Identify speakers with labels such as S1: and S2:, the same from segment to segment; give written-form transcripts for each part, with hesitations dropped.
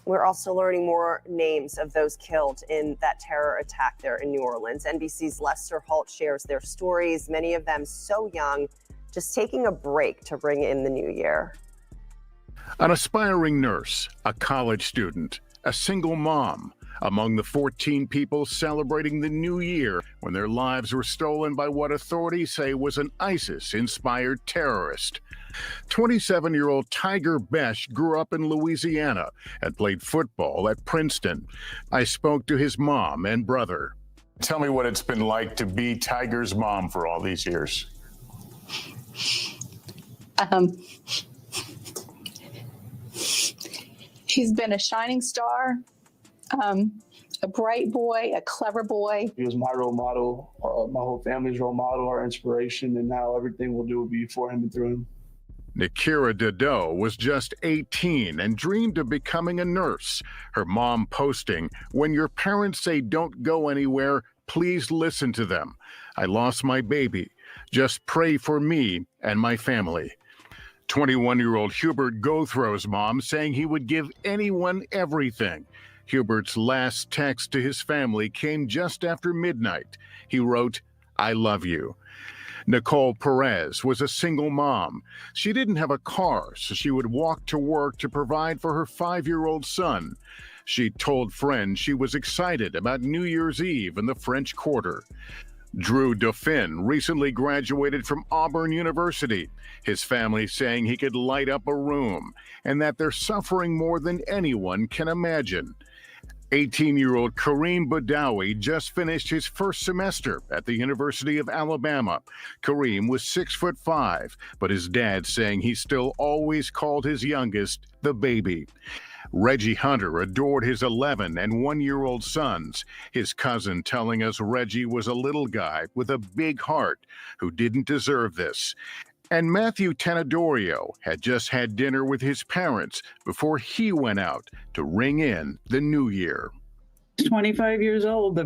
S1: We're also learning more names of those killed in that terror attack there in New Orleans. NBC's Lester Holt shares their stories, many of them so young, just taking a break to bring in the new year.
S2: An aspiring nurse, a college student, a single mom, among the 14 people celebrating the new year when their lives were stolen by what authorities say was an ISIS-inspired terrorist. 27-year-old Tiger Besh grew up in Louisiana and played football at Princeton. I spoke to his mom and brother. Tell me what it's been like to be Tiger's mom for all these years.
S3: He's been a shining star, a bright boy, a clever boy.
S4: He was my role model, my whole family's role model, our inspiration, and now everything we'll do will be for him and through him.
S2: Nikira Dado was just 18 and dreamed of becoming a nurse. Her mom posting, "When your parents say don't go anywhere, please listen to them. I lost my baby. Just pray for me and my family." 21-year-old Hubert Gothrow's mom saying he would give anyone everything. Hubert's last text to his family came just after midnight. He wrote, "I love you." Nicole Perez was a single mom. She didn't have a car, so she would walk to work to provide for her 5-year-old son. She told friends she was excited about New Year's Eve in the French Quarter. Drew Dauphin recently graduated from Auburn University. His family saying he could light up a room and that they're suffering more than anyone can imagine. 18-year-old Kareem Badawi just finished his first semester at the University of Alabama. Kareem was 6'5", but his dad saying he still always called his youngest the baby. Reggie Hunter adored his 11 and 1-year-old sons. His cousin telling us Reggie was a little guy with a big heart who didn't deserve this. And Matthew Tenedorio had just had dinner with his parents before he went out to ring in the new year.
S5: 25 years old,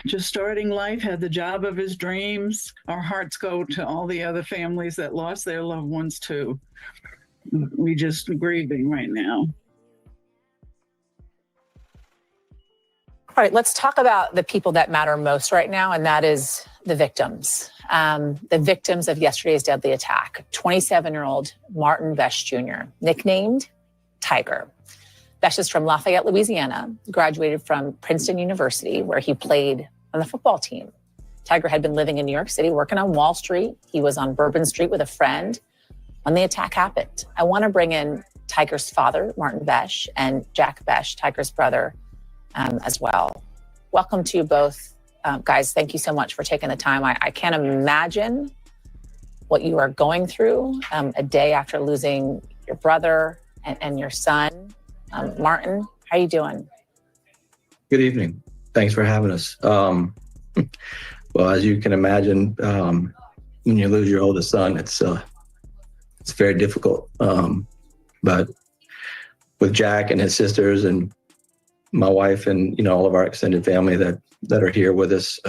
S5: just starting life, had the job of his dreams. Our hearts go to all the other families that lost their loved ones too. We just grieving right now.
S6: All right, let's talk about the people that matter most right now, and that is the victims. The victims of yesterday's deadly attack. 27-year-old Martin Besh Jr., nicknamed Tiger. Besh is from Lafayette, Louisiana, graduated from Princeton University, where he played on the football team. Tiger had been living in New York City, working on Wall Street. He was on Bourbon Street with a friend when the attack happened. I want to bring in Tiger's father, Martin Besh, and Jack Besh, Tiger's brother, as well. Welcome to you both. Guys, thank you so much for taking the time. I can't imagine what you are going through a day after losing your brother and your son. Martin, how are you doing?
S7: Good evening. Thanks for having us. Well, as you can imagine, when you lose your oldest son, it's very difficult. But with Jack and his sisters and my wife and all of our extended family that are here with us,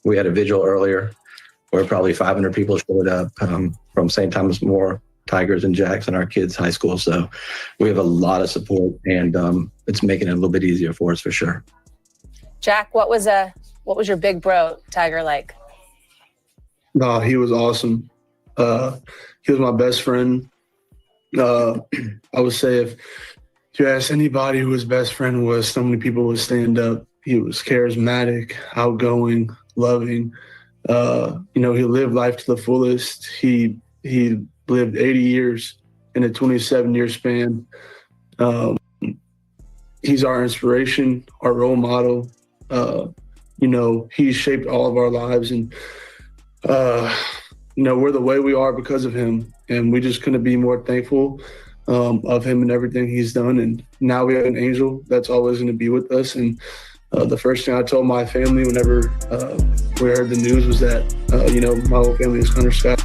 S7: we had a vigil earlier where probably 500 people showed up from St. Thomas More, Tigers and Jacks, and our kids' high school. So we have a lot of support, and it's making it a little bit easier for us for sure.
S6: Jack, what was your big bro Tiger like?
S4: No, he was awesome. He was my best friend. I would say if you ask anybody who his best friend was, so many people would stand up. He was charismatic, outgoing, loving. He lived life to the fullest. He lived 80 years in a 27-year span. He's our inspiration, our role model. He shaped all of our lives, and we're the way we are because of him. And we just couldn't be more thankful of him and everything he's done. And now we have an angel that's always going to be with us. And the first thing I told my family whenever we heard the news was that, my whole family is under Scott.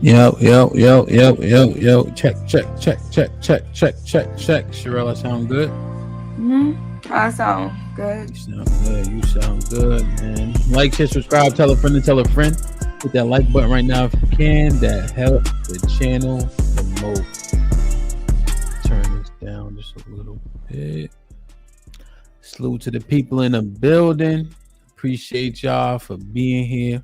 S8: Yo. Check. Sherelle, I sound good?
S9: I sound good.
S8: You sound good, man. Like, share, subscribe, tell a friend to tell a friend. Hit that like button right now if you can. That helps the channel the most. Turn this down just a little bit. Salute to the people in the building. Appreciate y'all for being here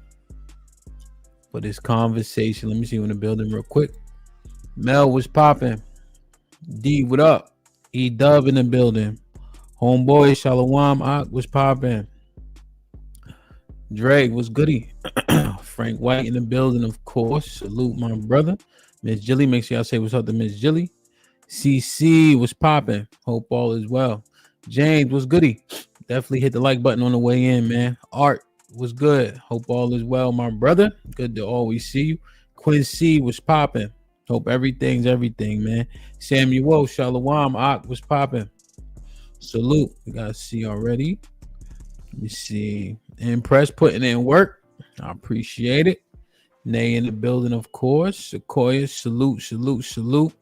S8: for this conversation. Let me see you in the building real quick. Mel was popping. D, what up? E Dub in the building. Homeboy Shalom Ak was popping. Drake was goody. Frank White in the building, of course. Salute my brother. Miss Jilly, make sure y'all say what's up to Miss Jilly. CC was popping. Hope all is well. James was goody. Definitely hit the like button on the way in, man. Art was good. Hope all is well, my brother. Good to always see you. Quincy was popping. Hope everything's everything, man. Samuel Shalom Ak was popping. Salute. We got C already. Let me see. Impress putting in work. I appreciate it. Nay in the building, of course. Sequoia, salute.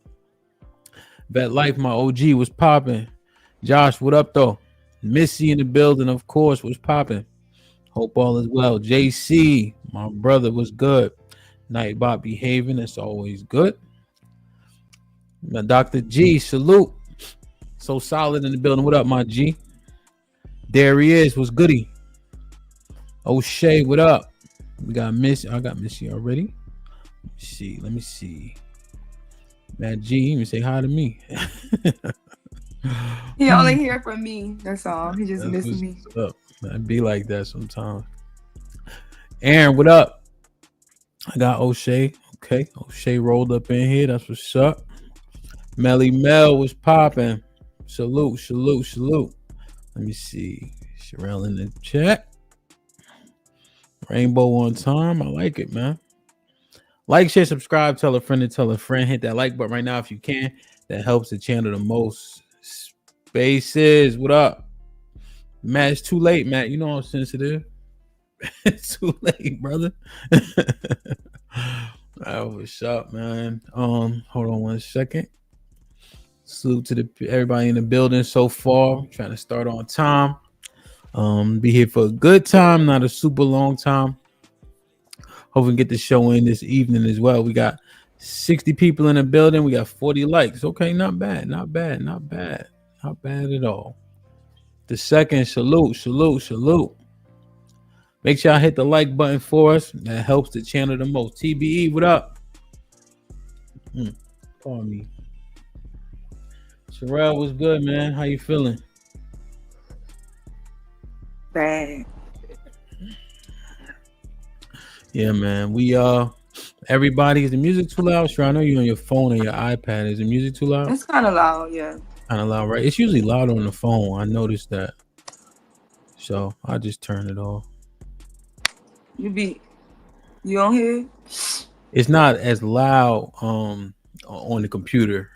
S8: Vet Life, my OG, was popping. Josh, what up, though? Missy in the building, of course, was popping. Hope all is well. JC, my brother, was good. Nightbot behaving, it's always good. Now, Dr. G, salute. So solid in the building. What up, my G? There he is. What's goody? O'Shea, what up? We got Miss. I got Missy already. Let me see. Matt G, he even say hi to me.
S9: He only hear from me. That's all. He just misses me.
S8: I'd be like that sometimes. Aaron, what up? I got O'Shea. Okay, O'Shea rolled up in here. That's what's up. Melly Mel was popping. Salute. Let me see. Sherelle in the chat. Rainbow on time. I like it, man. Like, share, subscribe, tell a friend to tell a friend. Hit that like button right now if you can. That helps the channel the most. Spaces, what up? Matt, it's too late, Matt. You know I'm sensitive. It's too late, brother. What's up, man? Hold on one second. Salute to everybody in the building so far. Trying to start on time. Be here for a good time, not a super long time. Hope we can get the show in this evening as well. We got 60 people in the building. We got 40 likes. Okay, not bad at all. The second, salute. Make sure y'all hit the like button for us. That helps the channel the most. TBE, what up? Pardon me. Sherelle, what's good, man? How you feeling?
S9: Bad.
S8: Yeah, man. We everybody, is the music too loud? Sure, I know you're on your phone or your iPad. Is the music too loud?
S9: It's kind of loud, yeah.
S8: Kind of loud, right? It's usually loud on the phone. I noticed that. So I just turn it off. You
S9: don't hear?
S8: It's not as loud on the computer.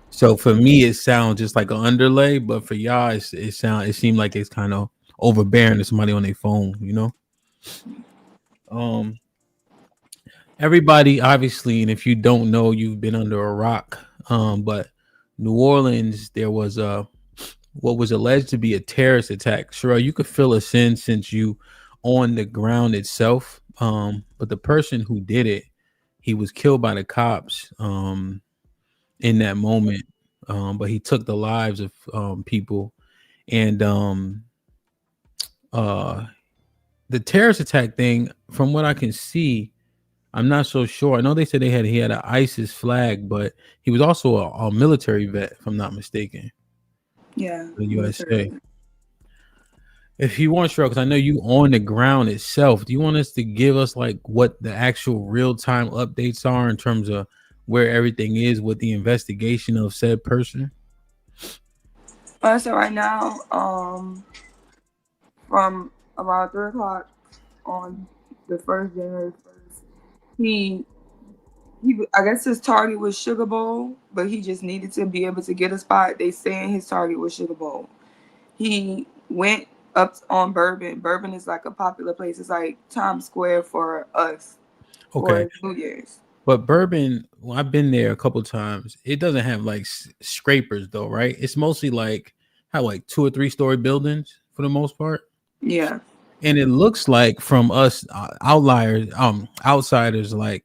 S8: So for me, it sounds just like an underlay, but for y'all, it seemed like it's kind of overbearing to somebody on their phone, you know. Everybody, obviously, and if you don't know, you've been under a rock. But New Orleans, there was what was alleged to be a terrorist attack. Sure, you could fill us in since you on the ground itself. But the person who did it, he was killed by the cops in that moment. But he took the lives of people. And the terrorist attack thing, from what I can see, I'm not so sure. I know they said he had an ISIS flag, but he was also a military vet, if I'm not mistaken.
S9: Yeah.
S8: The USA. If you want, because I know you on the ground itself, do you want us to give us like what the actual real-time updates are in terms of where everything is with the investigation of said person?
S9: So right now, from about 3 o'clock on the 1st January 1st, he I guess his target was Sugar Bowl, but he just needed to be able to get a spot. They saying his target was Sugar Bowl. He went up on Bourbon. Bourbon is like a popular place. It's like Times Square for us
S8: Okay.
S9: for New Year's.
S8: But Bourbon, well, I've been there a couple times. It doesn't have like scrapers though, right? It's mostly like how like 2 or 3 story buildings for the most part.
S9: Yeah.
S8: And it looks like from us outliers, outsiders, like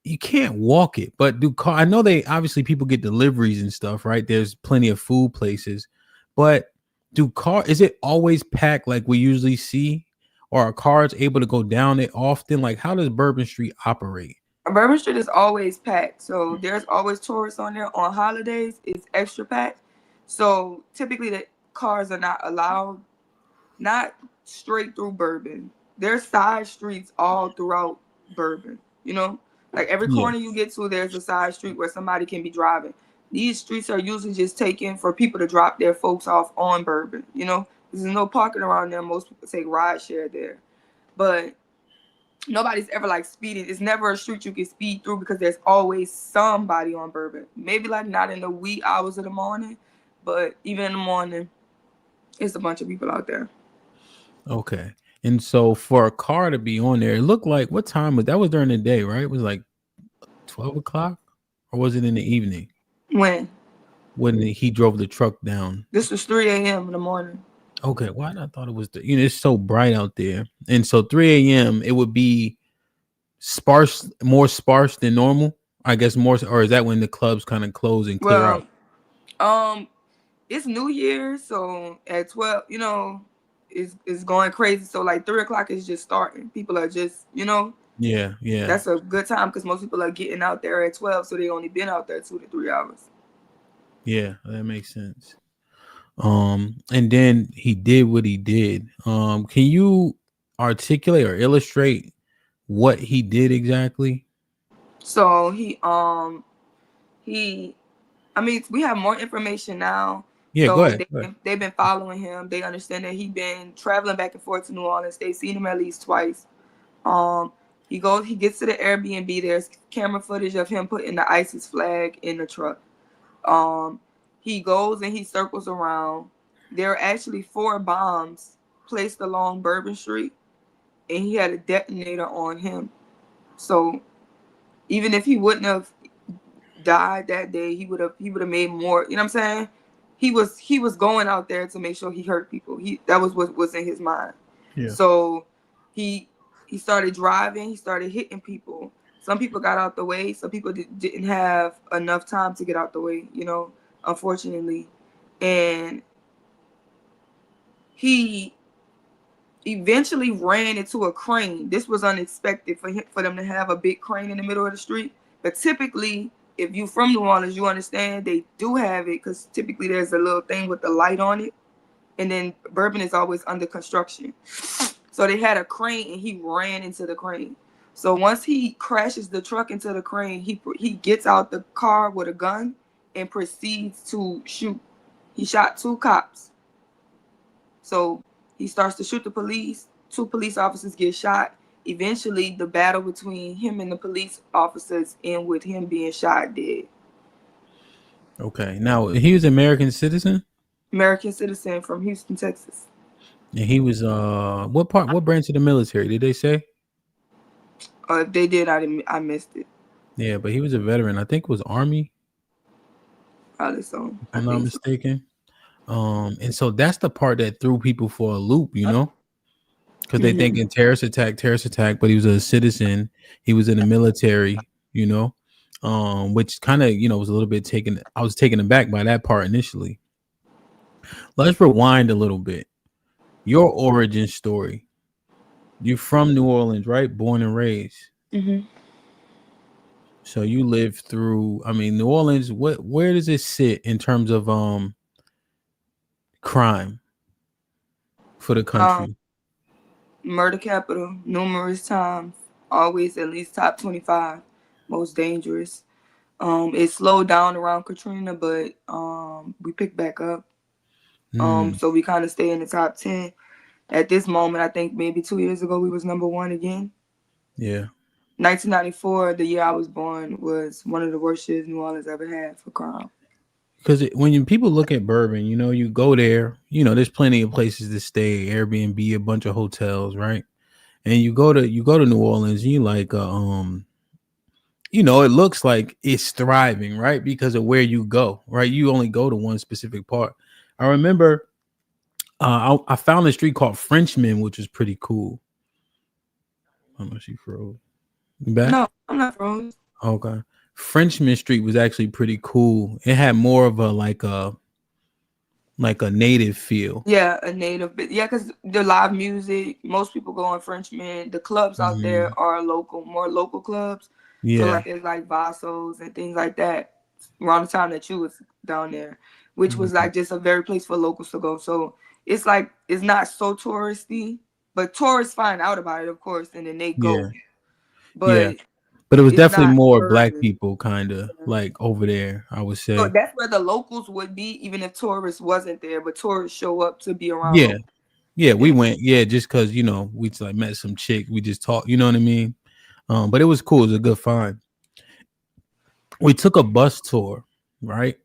S8: you can't walk it. But I know they obviously people get deliveries and stuff, right? There's plenty of food places, but is it always packed like we usually see, or are cars able to go down it often? Like how does Bourbon Street operate?
S9: Bourbon Street is always packed. So there's always tourists on there. On holidays, it's extra packed. So typically the cars are not allowed, not straight through Bourbon. There's side streets all throughout Bourbon. You know, like every
S8: Yeah.
S9: corner you get to, there's a side street where somebody can be driving. These streets are usually just taken for people to drop their folks off on Bourbon. You know, there's no parking around there. Most people take ride share there, but nobody's ever like speeding. It's never a street you can speed through because there's always somebody on Bourbon. Maybe like not in the wee hours of the morning, but even in the morning, it's a bunch of people out there.
S8: Okay. And so for a car to be on there, it looked like what time was that? Was during the day, right? It was like 12 o'clock, or was it in the evening
S9: When
S8: when he drove the truck down?
S9: this was 3 a.m. in the morning.
S8: Okay, why I thought it was it's so bright out there, and so 3 a.m. it would be more sparse than normal, I guess more, or is that when the clubs kind of close and clear out?
S9: It's New Year's, so at 12, you know, it's going crazy. So like 3 o'clock is just starting. People are just, you know,
S8: Yeah.
S9: that's a good time because most people are getting out there at 12, so they only been out there 2 to 3 hours.
S8: Yeah, that makes sense. And then he did what he did. Can you articulate or illustrate what he did exactly?
S9: So I mean, we have more information now.
S8: Yeah,
S9: So
S8: go ahead.
S9: they've been following him. They understand that he's been traveling back and forth to New Orleans. They've seen him at least twice. He gets to the Airbnb. There's camera footage of him putting the ISIS flag in the truck. He goes and he circles around. There are actually 4 bombs placed along Bourbon Street, and he had a detonator on him. So even if he wouldn't have died that day, he would have made more. You know what I'm saying? He was going out there to make sure he hurt people. That was what was in his mind.
S8: Yeah.
S9: So he started driving. He started hitting people. Some people got out the way. Some people didn't have enough time to get out the way. You know, unfortunately, and he eventually ran into a crane. This was unexpected for them to have a big crane in the middle of the street. But typically, if you from New Orleans, you understand they do have it because typically there's a little thing with the light on it. And then Bourbon is always under construction. So they had a crane and he ran into the crane. So once he crashes the truck into the crane, he gets out the car with a gun and proceeds to shoot. He shot 2 cops. So he starts to shoot the police. 2 police officers get shot. Eventually, the battle between him and the police officers end with him being shot dead.
S8: Okay. Now he was an American citizen.
S9: American citizen from Houston, Texas.
S8: And he was what branch of the military did they say?
S9: If they did, I missed it.
S8: Yeah, but he was a veteran. I think it was Army.
S9: Probably so.
S8: If I'm not mistaken. And so that's the part that threw people for a loop, you know, because they thinking terrorist attack, but he was a citizen. He was in the military, you know, which kind of, you know, was a little bit I was taken aback by that part initially. Let's rewind a little bit. Your origin story. You're from New Orleans, right? Born and raised.
S9: Mm-hmm.
S8: So you lived through, I mean, New Orleans, where does it sit in terms of crime for the country?
S9: Murder capital, numerous times, always at least top 25, most dangerous. It slowed down around Katrina, but we picked back up. So we kind of stay in the top 10. At this moment, I think maybe 2 years ago, we was number 1 again.
S8: Yeah.
S9: 1994, the year I was born, was one of the worst years New Orleans ever had for crime.
S8: because when people look at bourbon, you know, you go there, you know, there's plenty of places to stay, Airbnb, a bunch of hotels, right? And you go to New Orleans, and you like you know, it looks like it's thriving, right? Because of where you go, right? You only go to one specific part. I remember I found a street called Frenchman, which is pretty cool. How much you froze? You back?
S9: No, I'm not froze.
S8: Okay. Frenchman Street was actually pretty cool. It had more of a like a native feel.
S9: Yeah, a native. Yeah, because the live music, most people go on Frenchman. The clubs out there are more local clubs.
S8: Yeah.
S9: So like it's like Vassos and things like that. Around the time that you was down there, which was like just a very place for locals to go. So it's like it's not so touristy, but tourists find out about it, of course, and then they go.
S8: Yeah.
S9: But
S8: But it was definitely
S9: not
S8: more
S9: urban.
S8: black people kind of like over there, I would say.
S9: So that's where the locals would be, even if tourists wasn't there. But tourists show up to be around.
S8: Yeah. Yeah, we went. Yeah, just because, you know, we just like met some chick. We just talked, you know what I mean? But it was cool. It was a good find. We took a bus tour, right?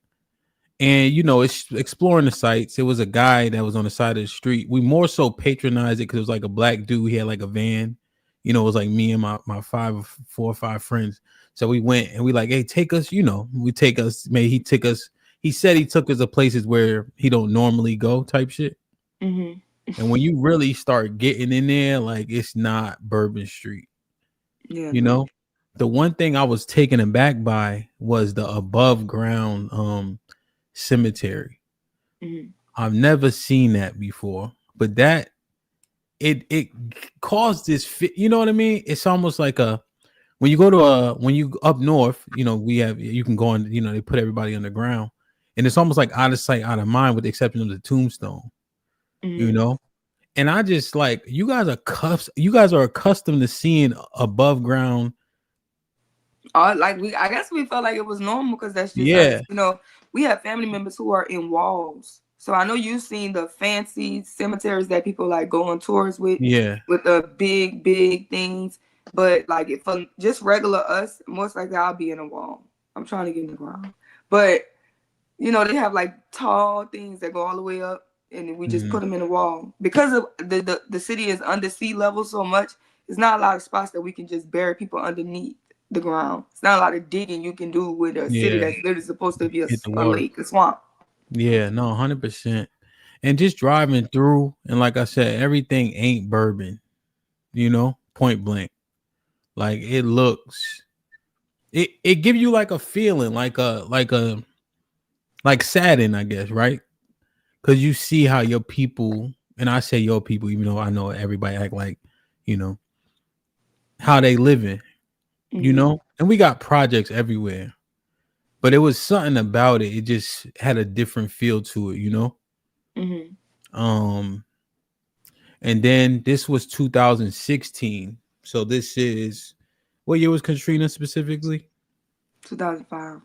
S8: And, you know, it's exploring the sites. It was a guy that was on the side of the street. We more so patronized it because it was like a black dude. He had like a van. You know, it was like me and my 4 or 5 friends. So we went and we like, hey, take us, you know, maybe he took us. He said he took us to places where he don't normally go type shit.
S9: Mm-hmm.
S8: And when you really start getting in there, like it's not Bourbon Street.
S9: Yeah.
S8: You know, the one thing I was taken aback by was the above ground cemetery.
S9: Mm-hmm.
S8: I've never seen that before, but that it caused this you know what I mean? It's almost like when you go to when you up north, you know, you can go on, you know, they put everybody underground, and it's almost like out of sight, out of mind, with the exception of the tombstone.
S9: Mm-hmm.
S8: You know, and I just like you guys are accustomed to seeing above ground.
S9: I guess we felt like it was normal because that's just us. You know, we have family members who are in walls. So I know you've seen the fancy cemeteries that people like go on tours with.
S8: Yeah.
S9: With the big things. But like if just regular us, most likely I'll be in a wall. I'm trying to get in the ground. But you know, they have like tall things that go all the way up, and we just put them in a wall. Because of the city is under sea level so much, there's not a lot of spots that we can just bury people underneath the ground. It's not a lot of digging you can do with a city that's literally supposed to be a lake, a swamp.
S8: Yeah, no, 100%. And just driving through, and like I said, everything ain't bourbon, you know, point blank. Like it looks, it gives you like a feeling, like sadden, I guess, right? Because you see how your people, and I say your people, even though I know everybody act like, you know, how they living, you know, and we got projects everywhere, but it was something about it. It just had a different feel to it, you know? And then this was 2016. So this is, what year was Katrina specifically?
S9: 2005.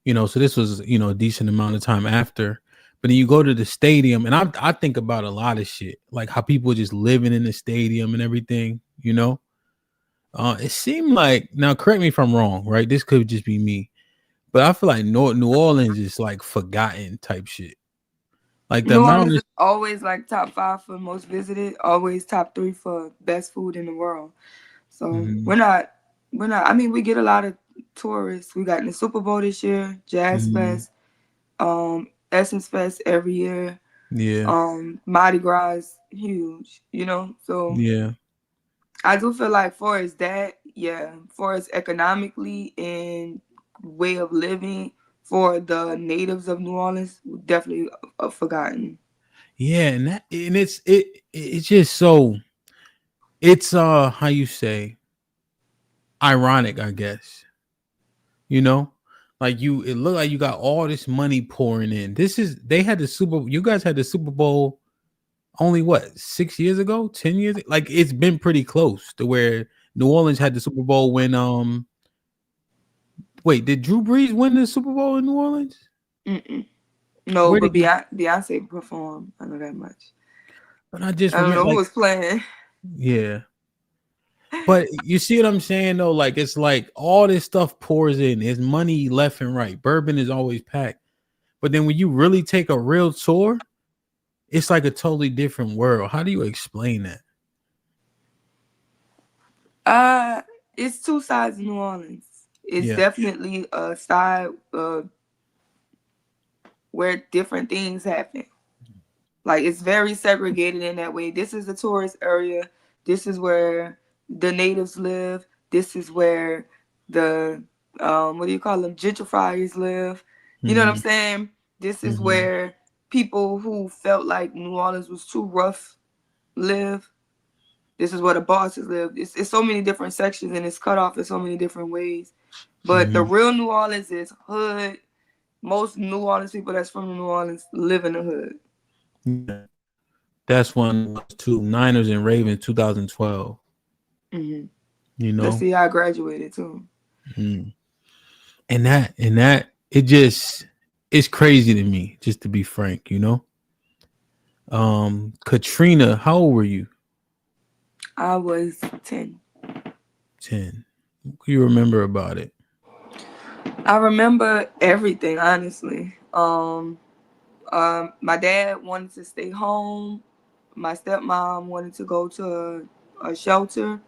S8: You know, so this was, you know, a decent amount of time after. But then you go to the stadium, and I think about a lot of shit, like how people are just living in the stadium and everything, you know? It seemed like, now correct me if I'm wrong, right? This could just be me, but I feel like New Orleans is like forgotten type shit. Like the
S9: New
S8: amount
S9: Orleans
S8: of,
S9: is always like top 5 for most visited, always top 3 for best food in the world. So we're not. I mean, we get a lot of tourists. We got in the Super Bowl this year, Jazz Fest, Essence Fest every year.
S8: Yeah.
S9: Mardi Gras is huge, you know. So
S8: yeah.
S9: I do feel like for as economically and way of living for the natives of New Orleans, definitely forgotten.
S8: Yeah, and it's just so, it's how you say, ironic, I guess. You know, like it looked like you got all this money pouring in. You guys had the Super Bowl only what, 6 years ago, 10 years? Like it's been pretty close to where New Orleans had the Super Bowl when wait, did Drew Brees win the Super Bowl in New Orleans?
S9: No, but Beyonce performed. I know that much.
S8: But I don't
S9: know who was playing.
S8: Yeah. But you see what I'm saying though? Like it's like all this stuff pours in. There's money left and right. Bourbon is always packed. But then when you really take a real tour, it's like a totally different world. How do you explain that?
S9: It's two sides of New Orleans. It's
S8: Yeah.
S9: definitely a side where different things happen. Like, it's very segregated in that way. This is the tourist area. This is where the natives live. This is where the what do you call them, gentrifiers live. You know what I'm saying? This is where people who felt like New Orleans was too rough live. This is where the bosses live. It's so many different sections, and it's cut off in so many different ways. But the real New Orleans is hood. Most New Orleans people that's from New Orleans live in the hood.
S8: Yeah. That's one, two Niners and Ravens 2012. You know,
S9: Let's see, I graduated too.
S8: And that it's crazy to me, just to be frank, you know. Katrina, how old were you?
S9: I was 10.
S8: 10. What do you remember about it?
S9: I remember everything, honestly. My dad wanted to stay home. My stepmom wanted to go to a shelter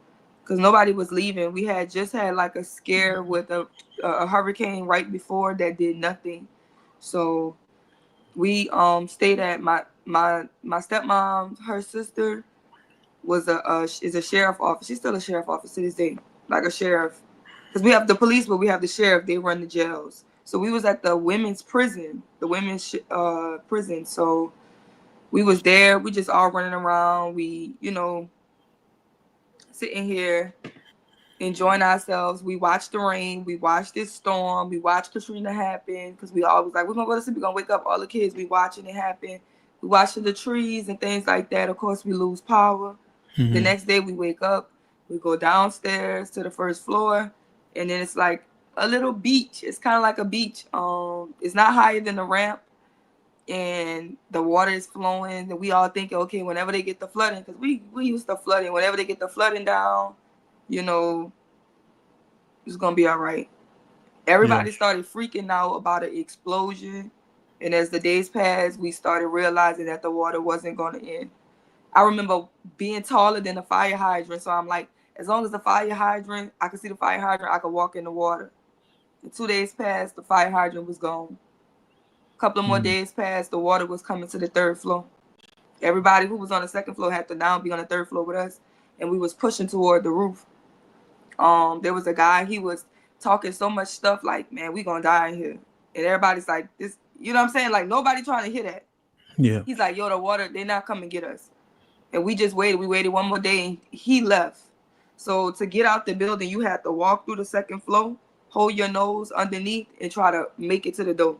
S9: because nobody was leaving. We had just had like a scare with a hurricane right before that did nothing. So we stayed at my stepmom, her sister was is a sheriff office. She's still a sheriff office to this day, like a sheriff. Because we have the police, but we have the sheriff. They run the jails. So we was at the women's prison, prison. So we was there. We just all running around. We, you know, sitting here, enjoying ourselves. We watched the rain. We watched this storm. We watched Katrina happen because we always like, we're going to go to sleep. We're going to wake up all the kids. We watching it happen. We watching the trees and things like that. Of course, we lose power. The next day we wake up. We go downstairs to the first floor. And then it's like a little beach. It's kind of like a beach. It's not higher than the ramp. And the water is flowing. And we all think, okay, whenever they get the flooding, because we used to flooding. Whenever they get the flooding down, you know, it's going to be all right. Everybody started freaking out about an explosion. And as the days passed, we started realizing that the water wasn't going to end. I remember being taller than the fire hydrant. So I'm like, as long as the fire hydrant, I could see the fire hydrant, I could walk in the water. And 2 days passed, the fire hydrant was gone. A couple of more days passed, the water was coming to the third floor. Everybody who was on the second floor had to now be on the third floor with us. And we was pushing toward the roof. There was a guy, he was talking so much stuff like, man, we gonna die in here. And everybody's like, this, you know what I'm saying? Like, nobody trying to hear that.
S8: Yeah.
S9: He's like, yo, the water, they not come and get us. And we just waited. We waited one more day and he left. So to get out the building, you had to walk through the second floor, hold your nose underneath, and try to make it to the door.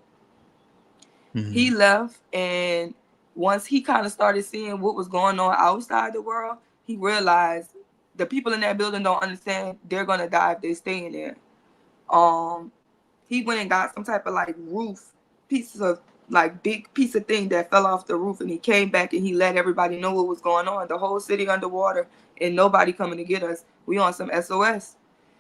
S9: He left, and once he kind of started seeing what was going on outside the world, he realized the people in that building don't understand they're going to die if they stay in there. He went and got some type of like roof, pieces of like big piece of thing that fell off the roof, and he came back and he let everybody know what was going on. The whole city underwater and nobody coming to get us. We on some SOS.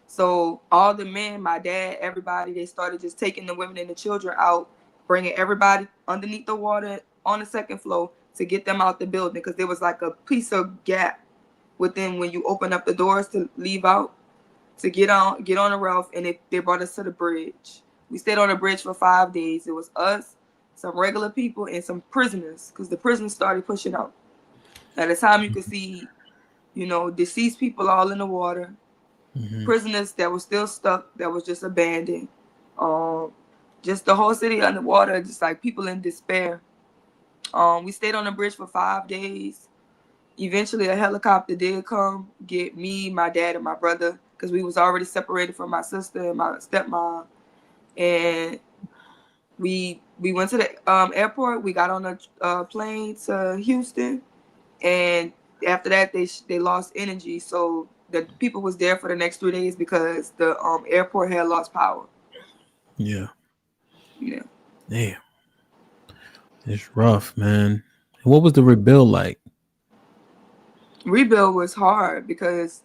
S9: So all the men, my dad, everybody, they started just taking the women and the children out, bringing everybody underneath the water on the second floor to get them out the building, because there was like a piece of gap within when you open up the doors to leave out to get on the roof, and they brought us to the bridge. We stayed on the bridge for 5 days. It was us, some regular people, and some prisoners, because the prisoners started pushing out. At the time, you could see, you know, deceased people all in the water, prisoners that were still stuck, that was just abandoned, just the whole city underwater, just like people in despair. We stayed on the bridge for 5 days. Eventually, a helicopter did come get me, my dad, and my brother, because we was already separated from my sister and my stepmom. And we went to the airport. We got on a plane to Houston, and after that, they lost energy. So the people was there for the next 3 days because the airport had lost power.
S8: Yeah.
S9: Yeah.
S8: Damn. It's rough, man. What was the rebuild like?
S9: Rebuild was hard because,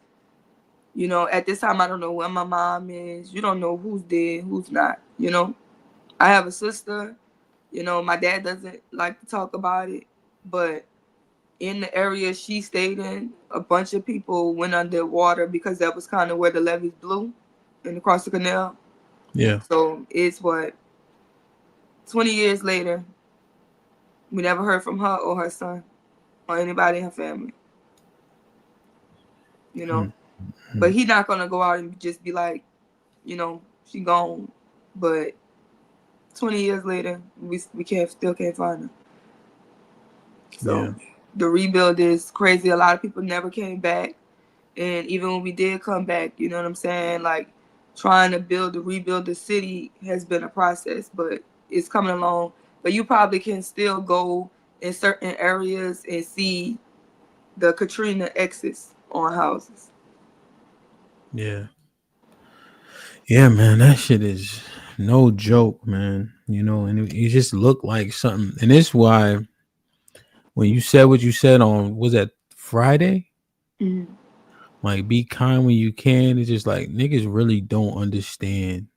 S9: you know, at this time, I don't know where my mom is. You don't know who's dead, who's not, you know. I have a sister You know, my dad doesn't like to talk about it, but in the area she stayed in, a bunch of people went underwater because that was kind of where the levees blew and across the canal.
S8: Yeah.
S9: So it's 20 years later, we never heard from her or her son or anybody in her family. You know, but he's not gonna go out and just be like, you know, she gone. But 20 years later, we still can't find her. So the rebuild is crazy. A lot of people never came back, and even when we did come back, you know what I'm saying? Like trying to rebuild the city has been a process, but it's coming along. But you probably can still go in certain areas and see the Katrina exits on houses.
S8: Yeah. Yeah, man, that shit is no joke, man. You know, and you just look like something. And it's why when you said what you said on, was that Friday?
S9: Mm-hmm.
S8: Like, be kind when you can. It's just like niggas really don't understand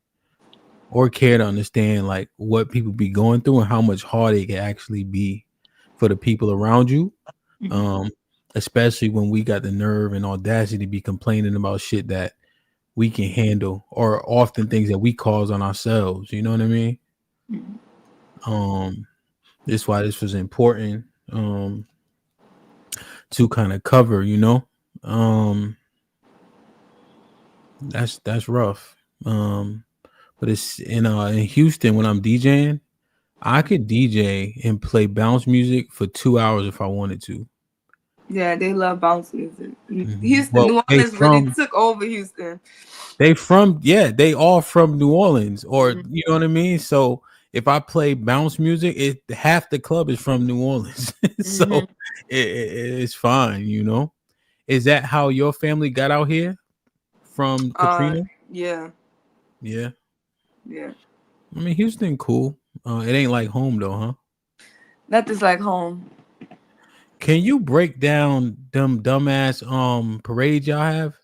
S8: or care to understand like what people be going through and how much harder it can actually be for the people around you.
S9: Mm-hmm.
S8: Especially when we got the nerve and audacity to be complaining about shit that we can handle, or often things that we cause on ourselves. You know what I mean?
S9: Mm-hmm.
S8: That's why this was important to kind of cover, you know. That's rough. But it's in Houston when I'm DJing, I could DJ and play bounce music for 2 hours if I wanted to.
S9: Yeah, they love bounce music. Houston,
S8: Well,
S9: New Orleans really took over Houston.
S8: They all from New Orleans, or you know what I mean? So if I play bounce music, half the club is from New Orleans. So it's fine, you know. Is that how your family got out here from Katrina?
S9: Yeah.
S8: Yeah.
S9: Yeah.
S8: I mean, Houston, cool. It ain't like home though, huh?
S9: Nothing's like home.
S8: Can you break down them dumbass parades y'all have?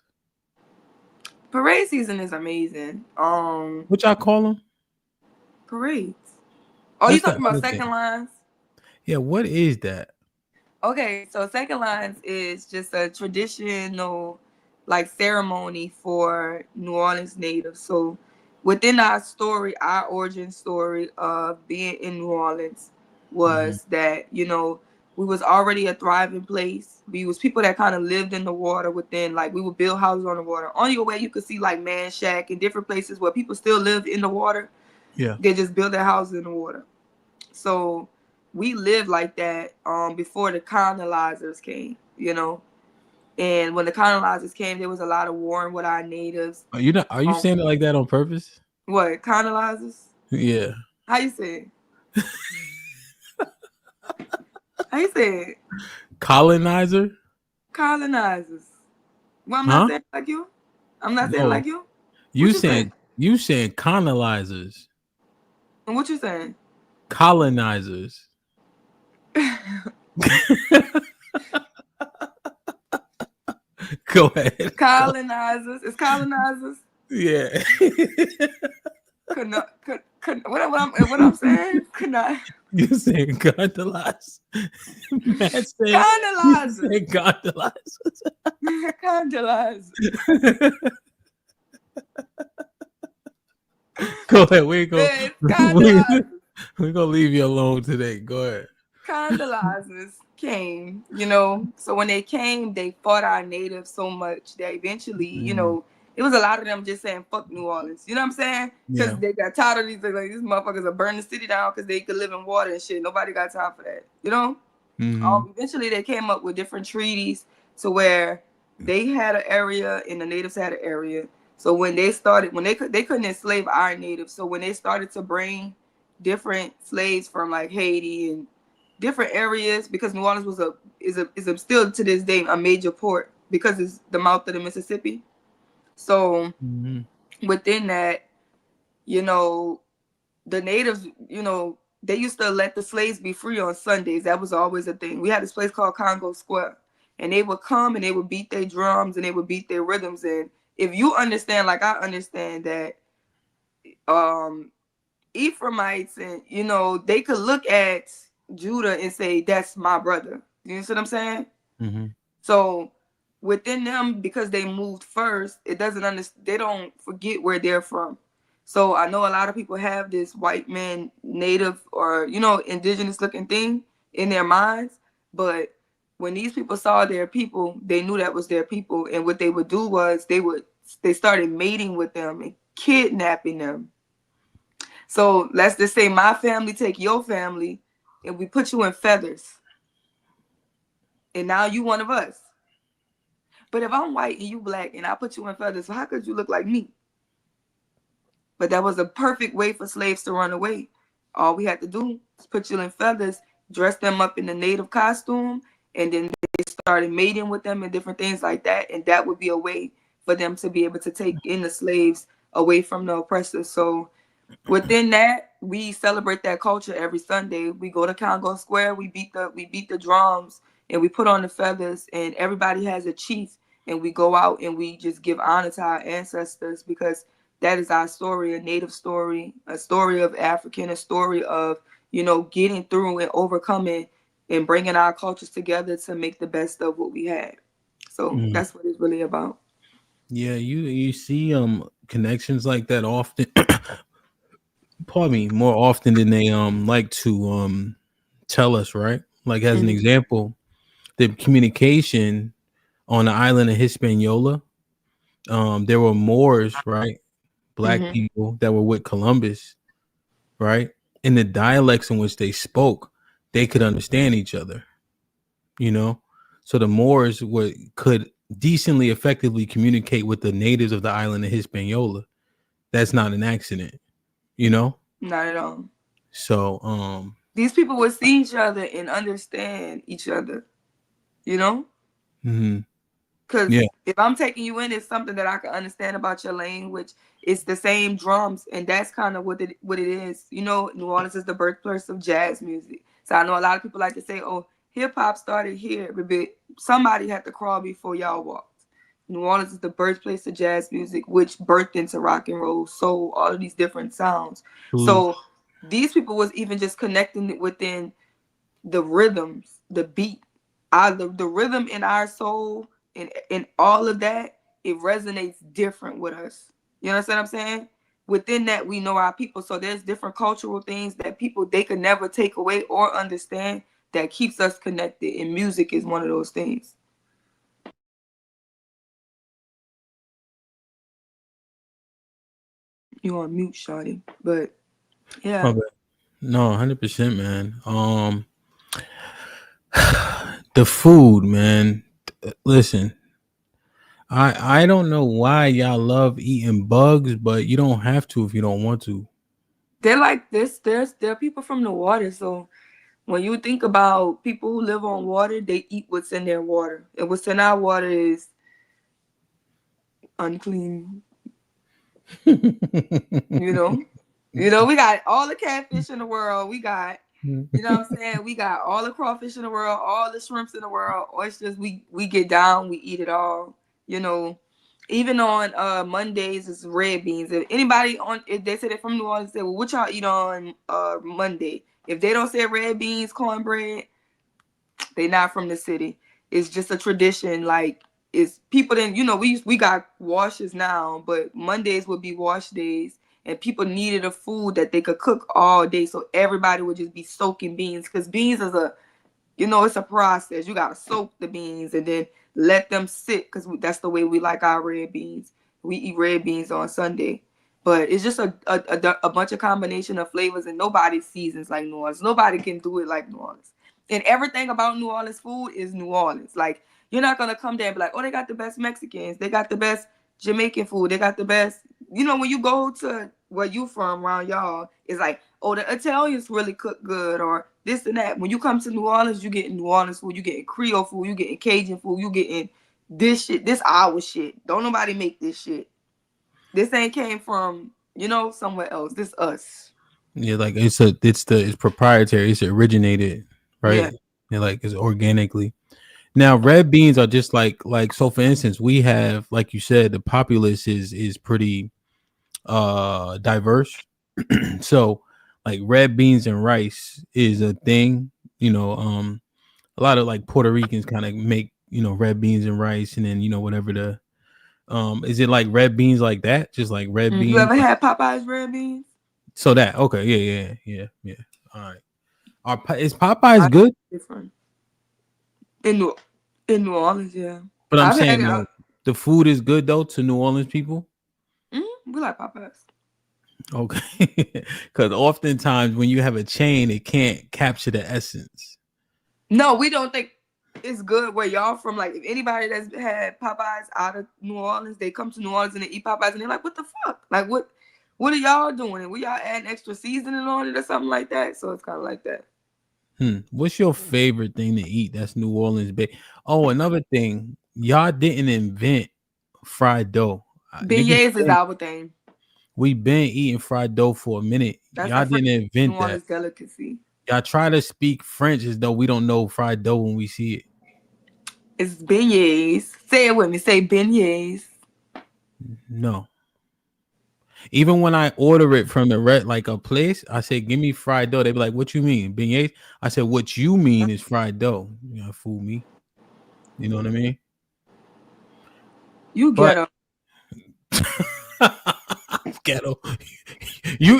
S9: Parade season is amazing.
S8: What y'all call them?
S9: Parades. Oh,
S8: That's
S9: you talking about second lines?
S8: Yeah, what is that?
S9: Okay, so second lines is just a traditional like ceremony for New Orleans natives. So within our story, our origin story of being in New Orleans was that, you know, we was already a thriving place. We was people that kind of lived in the water within, like we would build houses on the water. On your way, you could see like Man Shack and different places where people still lived in the water.
S8: Yeah.
S9: They just build their houses in the water. So we lived like that before the colonizers came, you know. And when the colonizers came, there was a lot of warring with our natives.
S8: Are you saying it like that on purpose?
S9: What, colonizers?
S8: Yeah.
S9: How you say it? How you say it?
S8: Colonizer?
S9: Colonizers. Well, I'm not saying like you. I'm not saying like you.
S8: You saying colonizers.
S9: And what you saying?
S8: Colonizers. Go ahead.
S9: Colonizers. It's colonizers.
S8: Yeah.
S9: What I'm saying? Could not.
S8: You saying gondolas?
S9: Gondolizers.
S8: Gondolizers.
S9: Gondolizers.
S8: Go ahead. We're gonna leave you alone today. Go ahead.
S9: Condolizers came, you know. So when they came, they fought our natives so much that eventually, you know, it was a lot of them just saying "fuck New Orleans." You know what I'm saying? Because they got tired of these motherfuckers are burning the city down because they could live in water and shit. Nobody got time for that, you know. Eventually, they came up with different treaties to where they had an area and the natives had an area. So when they started, they couldn't enslave our natives. So when they started to bring different slaves from like Haiti and different areas, because New Orleans is still to this day a major port because it's the mouth of the Mississippi. So within that, you know, the natives, you know, they used to let the slaves be free on Sundays. That was always a thing. We had this place called Congo Square, and they would come and they would beat their drums and they would beat their rhythms. And if you understand, like I understand that, Ephraimites, and you know, they could look at Judah and say, "That's my brother." You see what I'm saying?
S8: Mm-hmm.
S9: So within them, because they moved first, it doesn't understand. They don't forget where they're from. So I know a lot of people have this white man, native, or you know, indigenous looking thing in their minds, but when these people saw their people, they knew that was their people, and what they would do was they started mating with them and kidnapping them. So let's just say my family take your family, and we put you in feathers, and now you one of us. But if I'm white and you black and I put you in feathers, so how could you look like me? But that was a perfect way for slaves to run away. All we had to do was put you in feathers, dress them up in the native costume, and then they started mating with them and different things like that. And that would be a way for them to be able to take in the slaves away from the oppressors. So within that, we celebrate that culture every Sunday. We go to Congo Square, we beat the drums, and we put on the feathers, and everybody has a chief, and we go out and we just give honor to our ancestors, because that is our story, a native story, a story of African, a story of, you know, getting through and overcoming and bringing our cultures together to make the best of what we had. So that's what it's really about.
S8: Yeah, you see connections like that often. Pardon me, more often than they like to tell us, right? Like as an example, the communication on the island of Hispaniola, there were Moors, right? Black people that were with Columbus, right? In the dialects in which they spoke, they could understand each other, you know? So the Moors could decently effectively communicate with the natives of the island of Hispaniola. That's not an accident, you know?
S9: Not at all.
S8: So
S9: these people would see each other and understand each other, you know? Because if I'm taking you in, it's something that I can understand about your language. It's the same drums, and that's kind of what it is. You know, New Orleans is the birthplace of jazz music. So I know a lot of people like to say, "Oh, hip hop started here," but somebody had to crawl before y'all walked. New Orleans is the birthplace of jazz music, which birthed into rock and roll, soul, all of these different sounds. So these people was even just connecting within the rhythms, the beat, the rhythm in our soul, and all of that, it resonates different with us. You understand what I'm saying? Within that, we know our people. So there's different cultural things that people, they could never take away or understand, that keeps us connected. And music is one of those things. You on mute, shawty. But yeah.
S8: Okay. No, 100%, man. The food, man. Listen, I don't know why y'all love eating bugs, but you don't have to if you don't want to.
S9: They're like this. There are people from the water. So when you think about people who live on water, they eat what's in their water. And what's in our water is unclean. You know, we got all the catfish in the world. We got, you know what I'm saying? We got all the crawfish in the world, all the shrimps in the world, oysters. We get down, we eat it all. You know, even on Mondays it's red beans. If anybody if they say they're from New Orleans, say, well, what y'all eat on Monday? If they don't say red beans, cornbread, they not from the city. It's just a tradition. Like, it's people then, you know, we got washes now, but Mondays would be wash days, and people needed a food that they could cook all day. So everybody would just be soaking beans, because beans is it's a process. You gotta soak the beans and then let them sit, because that's the way we like our red beans. We eat red beans on Sunday. But it's just a bunch of combination of flavors, and nobody seasons like New Orleans. Nobody can do it like New Orleans. And everything about New Orleans food is New Orleans. Like, you're not gonna come there and be like, oh, they got the best Mexicans, they got the best Jamaican food, they got the best. You know, when you go to where you from around y'all, it's like, oh, the Italians really cook good, or this and that. When you come to New Orleans, you getting New Orleans food, you getting Creole food, you getting Cajun food, you getting this shit. This our shit. Don't nobody make this shit. This ain't came from, somewhere else. This us.
S8: Yeah, like it's proprietary. It's originated, right? Yeah, like it's organically. Now, red beans are just like so. For instance, we have, like you said, the populace is pretty diverse. So like red beans and rice is a thing, you know. A lot of like Puerto Ricans kind of make, you know, red beans and rice, and then, you know, whatever the is it like red beans like that? Just like red beans?
S9: You ever had Popeye's red beans?
S8: So that okay, yeah. All right. Is Popeyes good?
S9: Different. In New Orleans, yeah.
S8: But I'm
S9: I've had
S8: saying
S9: it
S8: though, the food is good though to New Orleans people.
S9: We like Popeyes.
S8: Okay, because oftentimes when you have a chain, it can't capture the essence.
S9: No, we don't think it's good where y'all from. Like, if anybody that's had Popeyes out of New Orleans, they come to New Orleans and they eat Popeyes and they're like, what the fuck? Like, what are y'all doing? Were y'all adding extra seasoning on it or something like that? So it's kind of like that.
S8: What's your favorite thing to eat that's New Orleans based? Oh, another thing, y'all didn't invent fried dough.
S9: Beignets is our thing.
S8: We've been eating fried dough for a minute. Y'all didn't invent
S9: New Orleans delicacy.
S8: Y'all try to speak French as though we don't know fried dough when we see it.
S9: It's beignets. Say it with me. Say beignets.
S8: No. Even when I order it from like a place, I say, give me fried dough. They be like, what you mean? Beignets? I said, what you mean is fried dough. You know, fool me. You know what I mean?
S9: You ghetto.
S8: Ghetto. You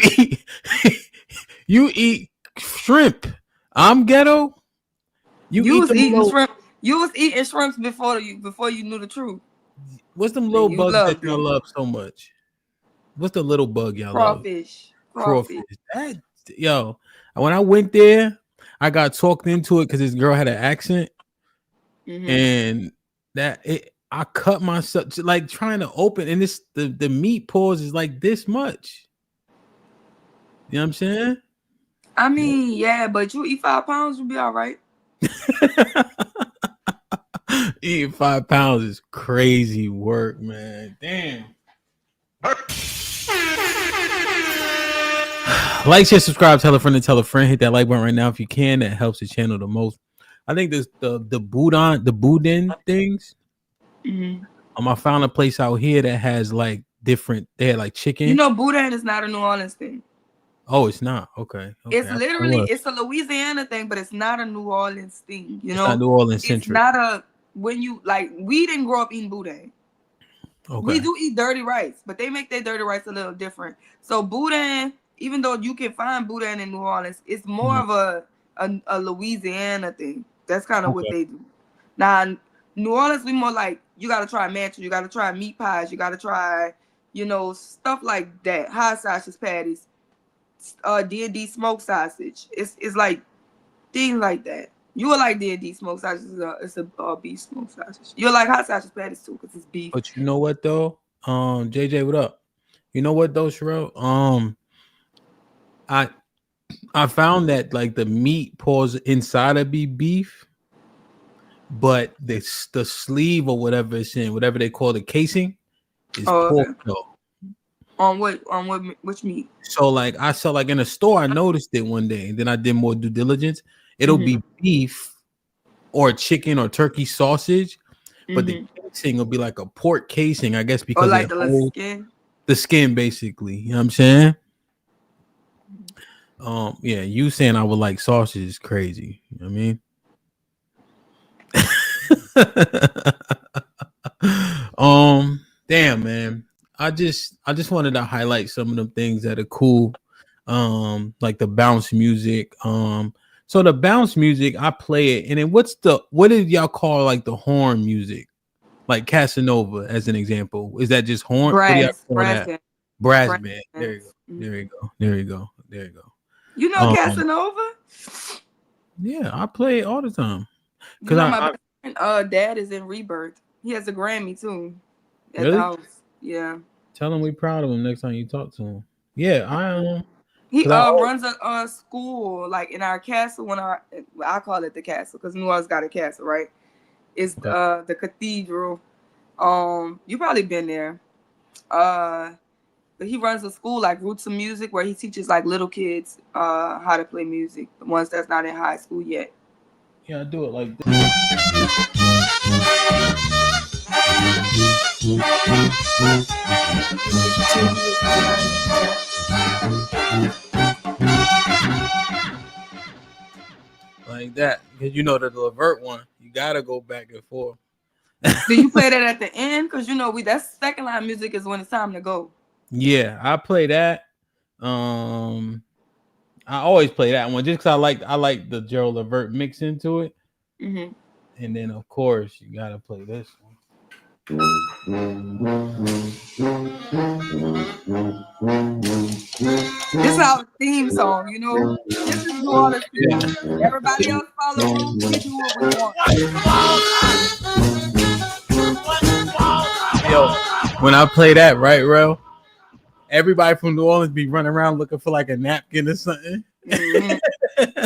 S8: eat shrimp. I'm ghetto.
S9: You was eating shrimp. You was eating shrimps before you knew the truth.
S8: What's them little bugs that y'all love so much? What's the little bug y'all love? Crawfish. Yo, when I went there, I got talked into it because this girl had an accent, and I cut myself like trying to open, and the meat pause is like this much. You know what I'm saying?
S9: I mean, yeah, but you eat 5 pounds, you'll be all right.
S8: Eating 5 pounds is crazy work, man. Damn. Like, share, subscribe, tell a friend and tell a friend. Hit that like button right now if you can. That helps the channel the most. I think this the boudin things. I found a place out here that has like different. They had like chicken.
S9: You know, boudin is not a New Orleans thing.
S8: Oh, it's not. Okay.
S9: It's literally it's a Louisiana thing, but it's not a New Orleans thing. You know,
S8: not New Orleans centric.
S9: It's not a when you like. We didn't grow up eating boudin. Okay. We do eat dirty rice, but they make their dirty rice a little different. So boudin, even though you can find boudin in New Orleans, it's more of a Louisiana thing. That's kind of what they do. Now, New Orleans, we more like you got to try mantua, you got to try meat pies, you got to try, you know, stuff like that. Hot sausage patties, D&D smoked sausage. It's like things like that. You will like D&D smoked sausage. It's a beef smoked sausage. You'll like hot sausage patties too because it's beef.
S8: But you know what though, JJ, what up? You know what though, Sherelle? I found that like the meat pause inside of beef, but the sleeve or whatever it's in, whatever they call the casing, is pork though.
S9: On which meat?
S8: So like I saw like in a store, I noticed it one day, and then I did more due diligence. It'll be beef or chicken or turkey sausage, but the casing will be like a pork casing, I guess, because
S9: like the skin.
S8: The skin, basically. You know what I'm saying? Yeah, you saying I would like sausage is crazy. You know what I mean? Damn, man. I just wanted to highlight some of the things that are cool. Like the bounce music. So the bounce music, I play it, and then what did y'all call like the horn music? Like Casanova, as an example. Is that just horn?
S9: Brass
S8: band. There you go.
S9: You know Casanova?
S8: Yeah, I play it all the time.
S9: Because my dad is in Rebirth. He has a Grammy too. At the house. Yeah.
S8: Tell him we proud of him next time you talk to him. Yeah,
S9: he runs a school like in our castle. I call it the castle because New Orleans got a castle, right? It's the cathedral. You probably been there. But he runs a school like Roots of Music where he teaches like little kids how to play music, the ones that's not in high school yet.
S8: Yeah, I do it like this. Like that. Because you know the Levert one, you gotta go back and forth.
S9: Do you play that at the end? Because you know that's second line music is when it's time to go.
S8: Yeah, I play that. I always play that one just because I like the Gerald Levert mix into it.
S9: Mm-hmm.
S8: And then of course you gotta play this one.
S9: This is our theme song, you know. This is New Orleans.
S8: Yeah.
S9: Everybody else follow rules. We do what we want.
S8: Yo, when I play that, right, Ro? Everybody from New Orleans be running around looking for like a napkin or something.
S9: Mm-hmm.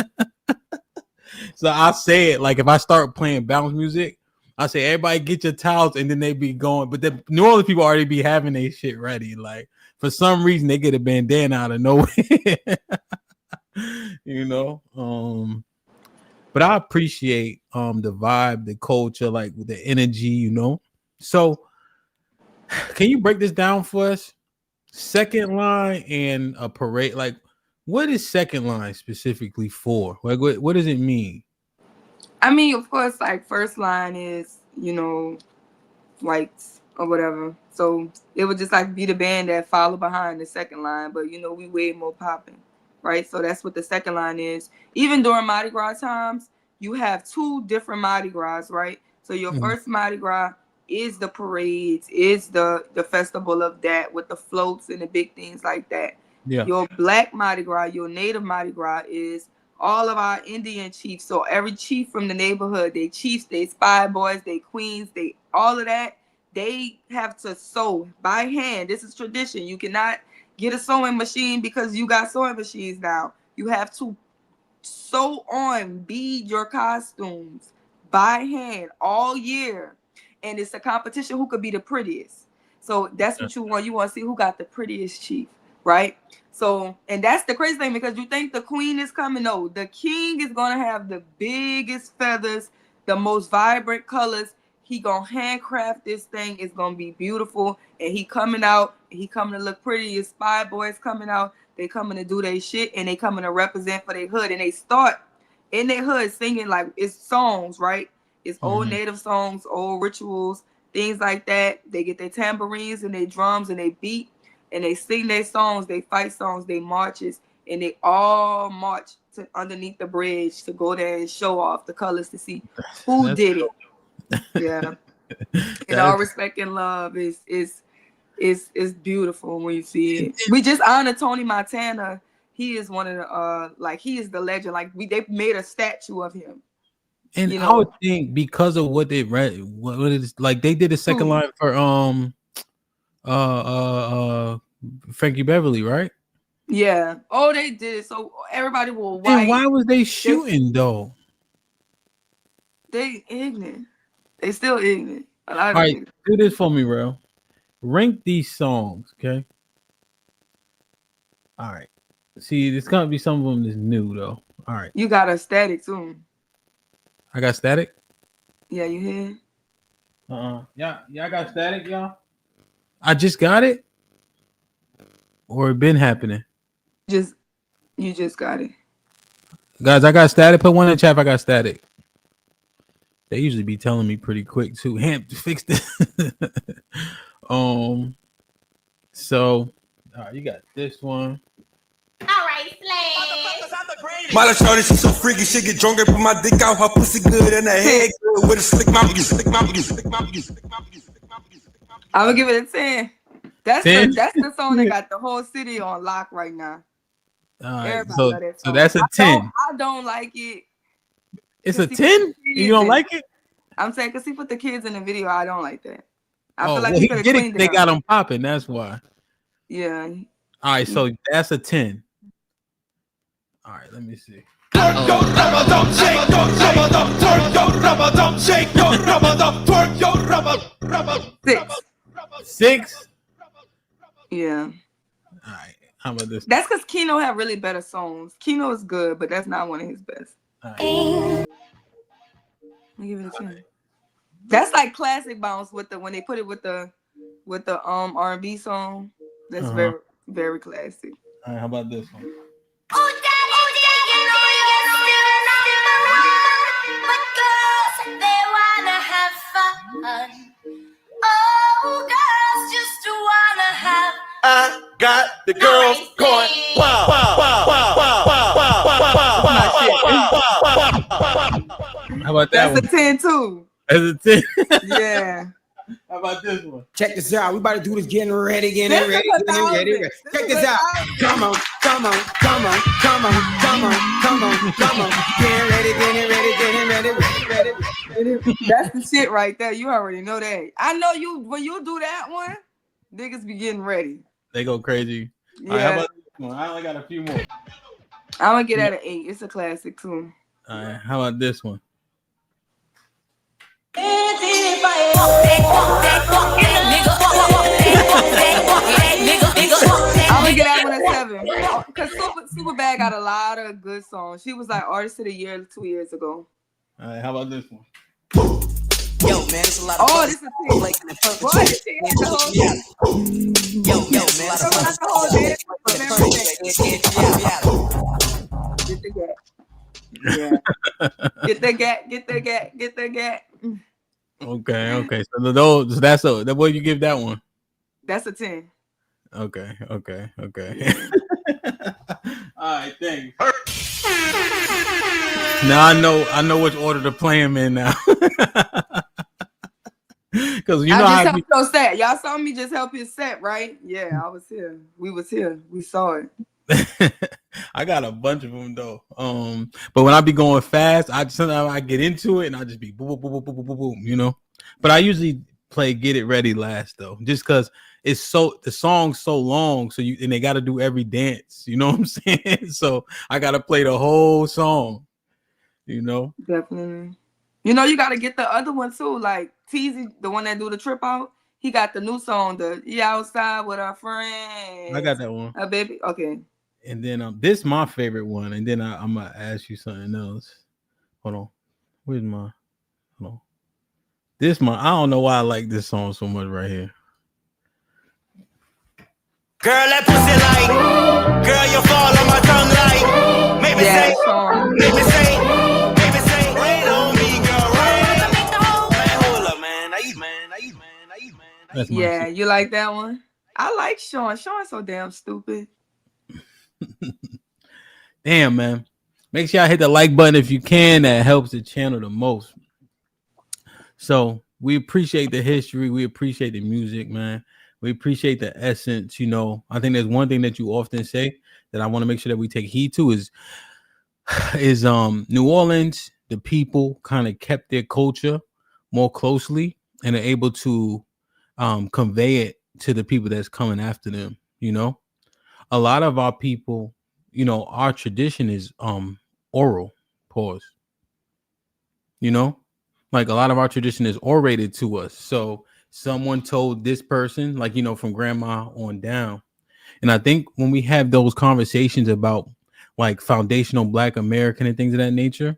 S8: So I say it like if I start playing bounce music, I say everybody get your towels, and then they be going. But the New Orleans people already be having their shit ready. Like for some reason they get a bandana out of nowhere. You know. But I appreciate the vibe, the culture, like the energy, you know. So can you break this down for us? Second line and a parade, like what is second line specifically for? Like what does it mean?
S9: I mean, of course, like first line is, you know, whites or whatever. So it would just like be the band that follow behind the second line, but you know, we way more popping, right? So that's what the second line is. Even during Mardi Gras times, you have two different Mardi Gras, right? So your first Mardi Gras is the parades, is the festival of that with the floats and the big things like that.
S8: Yeah.
S9: Your black Mardi Gras, your native Mardi Gras is all of our Indian chiefs. So every chief from the neighborhood, they chiefs, they spy boys, they queens, they all of that, they have to sew by hand. This is tradition. You cannot get a sewing machine because you got sewing machines now. You have to sew on, bead your costumes by hand all year. And it's a competition who could be the prettiest. So that's what you want. You want to see who got the prettiest chief, right? So, and that's the crazy thing, because you think the queen is coming. No, the king is going to have the biggest feathers, the most vibrant colors. He going to handcraft this thing. It's going to be beautiful. And he coming out. He coming to look pretty. His spy boys coming out. They coming to do their shit, and they coming to represent for their hood. And they start in their hood singing like it's songs, right? It's old native songs, old rituals, things like that. They get their tambourines and their drums and they beat, and they sing their songs, they fight songs, they marches, and they all march to underneath the bridge to go there and show off the colors to see who did it. Yeah. In all respect and love is beautiful when you see it. We just honored Tony Montana. He is one of the like he is the legend. Like they made a statue of him.
S8: And
S9: you
S8: I would think because of what they read, what it is like they did a second line for Frankie Beverly, right?
S9: Yeah. Oh, they did it. So everybody will white.
S8: And why was they shooting though?
S9: They ignorant. They still ignorant.
S8: All right, do this for me, bro. Rank these songs, okay? All right. See, there's gonna be some of them that's new though. All right.
S9: You got a static too.
S8: I got static.
S9: Yeah, you hear?
S8: Yeah, I got static, y'all. I just got it, or it been happening.
S9: You just got it,
S8: guys. I got static. Put one in the chat if I got static. They usually be telling me pretty quick too. Hamp, fix this. So, all right, you got this one.
S10: My little shorty, she so freaky, she get drunk and put my dick out, her pussy good and her head good with a slick mouth.
S9: I'm gonna give it a 10. That's the song that got the whole city on lock right now.
S8: All right,
S9: Everybody love that
S8: so
S9: song.
S8: that's a 10.
S9: I don't like it.
S8: It's a 10. You don't like it?
S9: I'm saying because he put the kids in the video. I don't like that. I
S8: feel
S9: like
S8: well,
S9: he could have cleaned it
S8: they
S9: up.
S8: got them popping. That's why.
S9: Yeah.
S8: All right, so that's a 10. All right, let me see. Six.
S9: Yeah.
S8: All right. How about this?
S9: That's because Keno have really better songs. Keno is good, but that's not one of his best.
S8: Right.
S9: Let me give it a 10. That's like classic bounce with the when they put it with the R&B song. That's very, very classic.
S8: All right, how about this one?
S10: I got the girls going wow, wow, wow, wow, wow, wow.
S8: How about that
S9: That's a
S8: one?
S9: 10 too.
S8: That's a 10.
S9: Yeah.
S8: How about this one?
S11: Check this out. We about to do this getting ready,
S9: This
S11: getting
S9: is
S11: ready,
S9: a
S11: getting ready.
S9: thousand.
S11: Check this out. Come on, come on, come on, come on, come on, come on, come on. Getting ready, getting ready, getting ready, ready, ready.
S9: That's the shit right there. You already know that. I know you when you do that one, niggas be getting ready.
S8: They go crazy.
S9: Yeah.
S8: All right, how about this one? I only got a few more.
S9: I'm gonna get at an 8. It's a classic too.
S8: All right, how about this one?
S9: I'm gonna get that one a 7. Cause Superbad got a lot of good songs. She was like Artist of the Year 2 years ago.
S8: All right, how about this one?
S11: Yo, man, it's a lot of
S9: Oh, this is it. Boy, this shit had the whole thing.
S11: Yo, man, it's a lot of
S9: The whole dance and everything. Get the gat. Yeah. Get the gat. Get the gat. Get the gat.
S8: Okay. So those that's what you give that one?
S9: That's a 10.
S8: Okay. All right, thanks. Now I know which order to play them in now. Because you know
S9: I just
S8: how
S9: helped your set. Y'all saw me just help his set, right? Yeah, I was here. We was here. We saw it.
S8: I got a bunch of them though. But when I be going fast, sometimes I get into it and I just be boom, boom, boom, boom, boom, boom, boom, you know. But I usually play Get It Ready last though, just because the song's so long, so and they got to do every dance. You know what I'm saying? So I got to play the whole song. You know.
S9: Definitely. You know, you got to get the other one too, like Teasy, the one that do the trip out. He got the new song, the outside with our friends.
S8: I got that one.
S9: Baby. Okay.
S8: And then this my favorite one. And then I'm gonna ask you something else. Hold on. Where's my? Hold on. I don't know why I like this song so much right here.
S10: Girl, that pussy like, girl, you fall on my tongue like, maybe say, rain on me, girl, rain. Man, hold up, man.
S8: That's my
S9: Yeah,
S8: shit.
S9: you like that one? I like Sean. Sean's so damn stupid.
S8: Damn, man. Make sure y'all hit the like button if you can. That helps the channel the most. So we appreciate the history. We appreciate the music, man. We appreciate the essence. You know, I think there's one thing that you often say that I want to make sure that we take heed to is New Orleans, the people kind of kept their culture more closely and are able to convey it to the people that's coming after them. You know, a lot of our people, you know, our tradition is oral. Pause. You know, like a lot of our tradition is orated to us. So someone told this person, like, you know, from grandma on down. And I think when we have those conversations about like foundational Black American and things of that nature,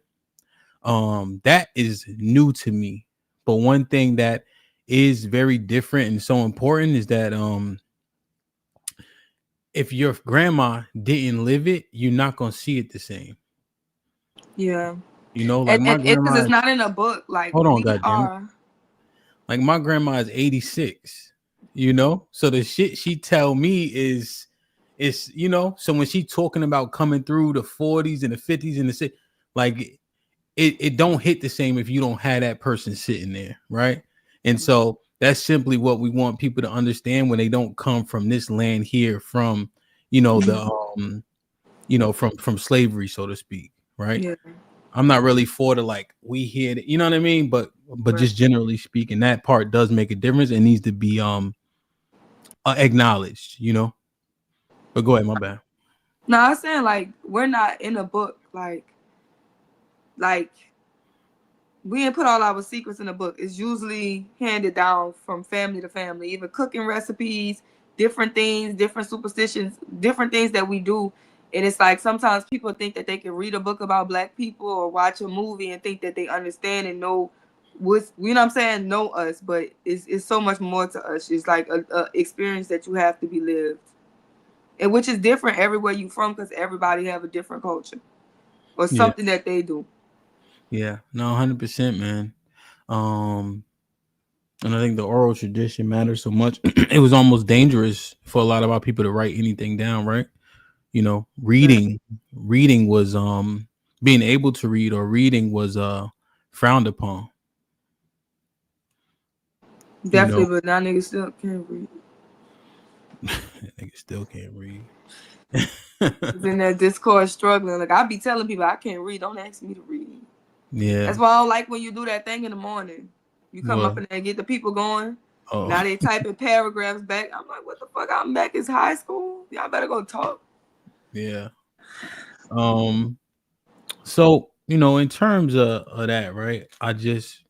S8: that is new to me. But one thing that is very different and so important is that if your grandma didn't live it, you're not gonna see it the same.
S9: Yeah.
S8: You know, like
S9: and it's not in a book. Like,
S8: hold on, goddamn. Like my grandma is 86, you know, so the shit she tell me is, you know, so when she talking about coming through the 40s and the 50s and the like, it don't hit the same if you don't have that person sitting there, right? And so that's simply what we want people to understand when they don't come from this land here, from, you know, the you know, from slavery, so to speak, right?
S9: Yeah.
S8: I'm not really for the like we hear it, you know what I mean? But
S9: Right.
S8: Just generally speaking, that part does make a difference and needs to be acknowledged, you know. But go ahead, my bad.
S9: No, I'm saying like we're not in a book. Like we didn't put all our secrets in a book. It's usually handed down from family to family, even cooking recipes, different things, different superstitions, different things that we do. And it's like sometimes people think that they can read a book about Black people or watch a movie and think that they understand and know what's, you know what I'm saying, know us, but it's so much more to us. It's like a experience that you have to be lived. and which is different everywhere you from, because everybody have a different culture or
S8: Yeah.
S9: something that they do.
S8: Yeah. No, 100%, man. And I think the oral tradition matters so much. It was almost dangerous for a lot of our people to write anything down, right? You know, reading was being able to read or reading was frowned upon.
S9: Definitely,
S8: You know,
S9: but now niggas still can't read.
S8: niggas still can't read.
S9: It's in that Discord struggling. Like I be telling people I can't read. Don't ask me to read.
S8: Yeah.
S9: That's why I don't like when you do that thing in the morning. You come
S8: What?
S9: up in there and get the people going.
S8: Oh.
S9: Now they typing paragraphs back. I'm like, what the fuck? I'm back. It's high school. Y'all better go talk.
S8: Yeah. So, you know, in terms of that, right? I just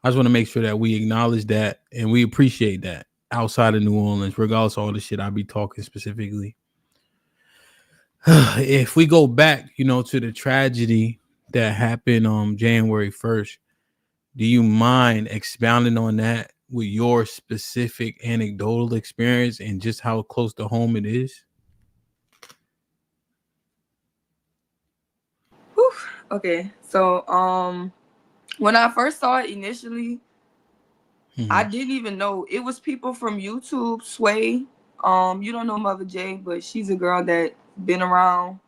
S8: want to make sure that we acknowledge that and we appreciate that outside of New Orleans, regardless of all the shit I be talking specifically. If we go back, you know, to the tragedy that happened on January 1st, do you mind expounding on that with your specific anecdotal experience and just how close to home it is?
S9: Whew. Okay, so when I first saw it initially, I didn't even know it was people from YouTube. Sway, you don't know Mother J, but she's a girl that been around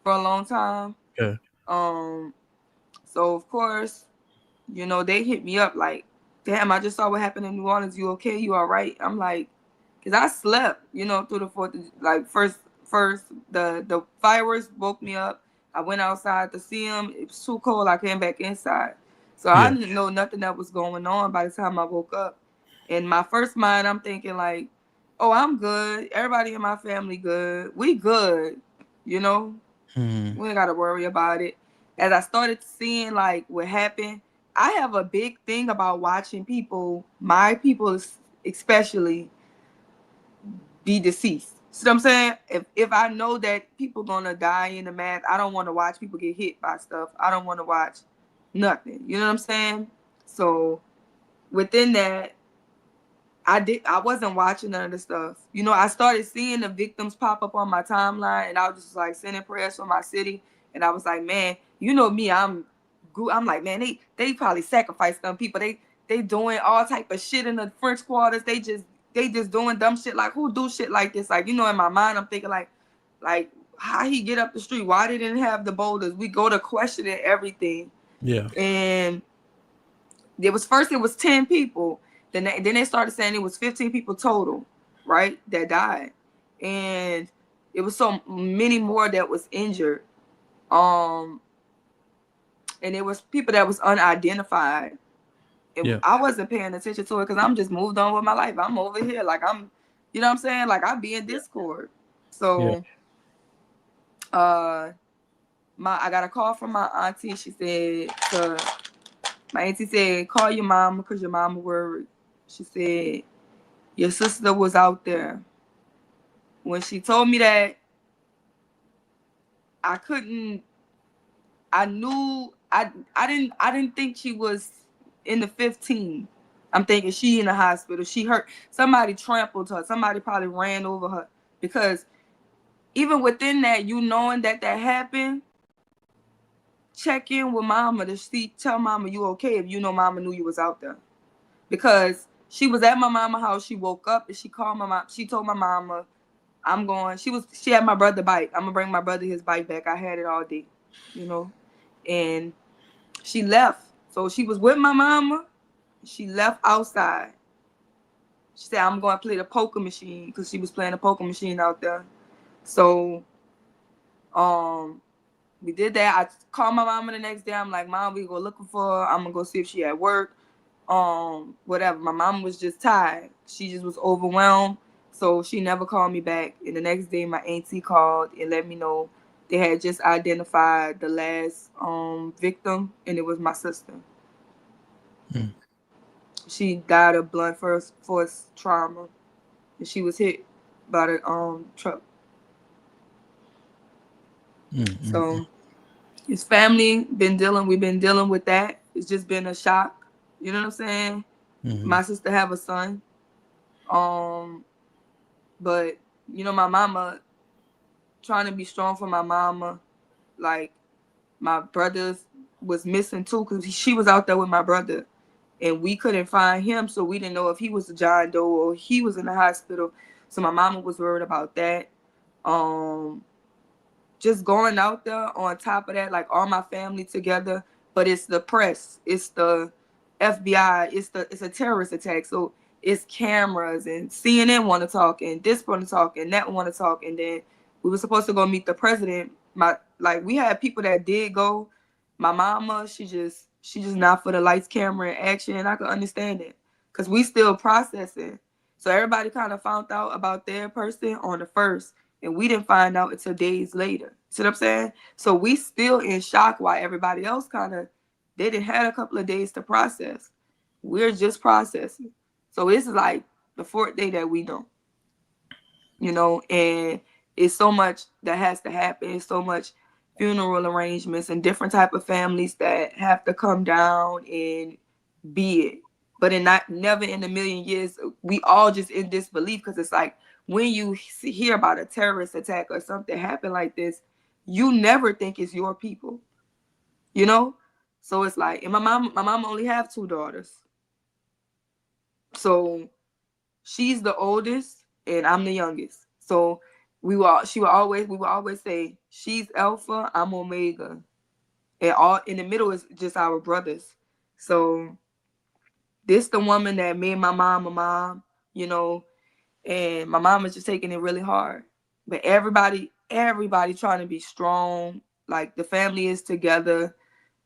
S9: for a long time.
S8: Okay.
S9: So of course, you know, they hit me up like, damn, I just saw what happened in New Orleans. You okay? You all right? I'm like, cause I slept, you know, through the first the fireworks woke me up. I went outside to see them. It was too cold. I came back inside. So I didn't know nothing that was going on by the time I woke up. In my first mind, I'm thinking like, oh, I'm good. Everybody in my family good. We good, you know? We ain't got to worry about it. As I started seeing like what happened, I have a big thing about watching people, my people especially, be deceased. See what I'm saying? If I know that people gonna die in the mass, I don't want to watch people get hit by stuff. I don't want to watch nothing. You know what I'm saying? So within that, I wasn't watching none of the stuff. You know, I started seeing the victims pop up on my timeline, and I was just like sending prayers for my city. And I was like, man, you know me, I'm like, man, they probably sacrificed some people. They doing all type of shit in the French quarters. They just doing dumb shit. Like, who do shit like this? Like, you know, in my mind, I'm thinking like how he get up the street? Why they didn't have the boulders? We go to questioning everything.
S8: Yeah.
S9: And it was 10 people. Then they started saying it was 15 people total, right, that died. And it was so many more that was injured. And it was people that was unidentified. And I wasn't paying attention to it because I'm just moved on with my life. I'm over here. Like I'm, you know what I'm saying? Like I be in Discord. So I got a call from my auntie. She said my auntie said, call your mama because your mama worried. She said, your sister was out there. When she told me that, I didn't think she was in the 15. I'm thinking she in the hospital. She hurt. Somebody trampled her. Somebody probably ran over her. Because even within that, you knowing that happened, check in with mama to see, tell mama you okay if you know mama knew you was out there. Because she was at my mama house. She woke up and she called my mom. She told my mama, I'm going. She had my brother bike. I'm gonna bring my brother his bike back. I had it all day, you know. And she left. So she was with my mama. She left outside. She said, I'm going to play the poker machine because she was playing the poker machine out there. So we did that. I called my mama the next day. I'm like, Mom, we go looking for her. I'm going to go see if she at work. Whatever. My mom was just tired. She just was overwhelmed. So she never called me back. And the next day, my auntie called and let me know they had just identified the last victim, and it was my sister. She died of blunt force trauma, and she was hit by the truck. So his family we've been dealing with that. It's just been a shock. You know what I'm saying? My sister have a son. But you know, my mama, trying to be strong for my mama. Like, my brothers was missing too, because she was out there with my brother, and we couldn't find him, so we didn't know if he was a John Doe or he was in the hospital. So my mama was worried about that. Just going out there on top of that, like all my family together, but it's the press, it's the FBI, it's a terrorist attack. So it's cameras, and CNN want to talk, and this want to talk, and that want to talk. And then we were supposed to go meet the president. We had people that did go. My mama, she just not for the lights, camera, and action. And I could understand it, because we still processing. So everybody kind of found out about their person on the first, and we didn't find out until days later. See what I'm saying? So we still in shock, while everybody else they didn't have a couple of days to process. We're just processing. So it's like the fourth day that we don't, and it's so much that has to happen. It's so much funeral arrangements and different type of families that have to come down and be it. But never in a million years, we all just in disbelief, because it's like, when you hear about a terrorist attack or something happen like this, you never think it's your people, So it's like, and my mom only have 2 daughters. So she's the oldest and I'm the youngest. So we would always say, she's Alpha, I'm Omega. And all in the middle is just our brothers. So this the woman that made my mom a mom, and my mom is just taking it really hard. But everybody trying to be strong. Like, the family is together,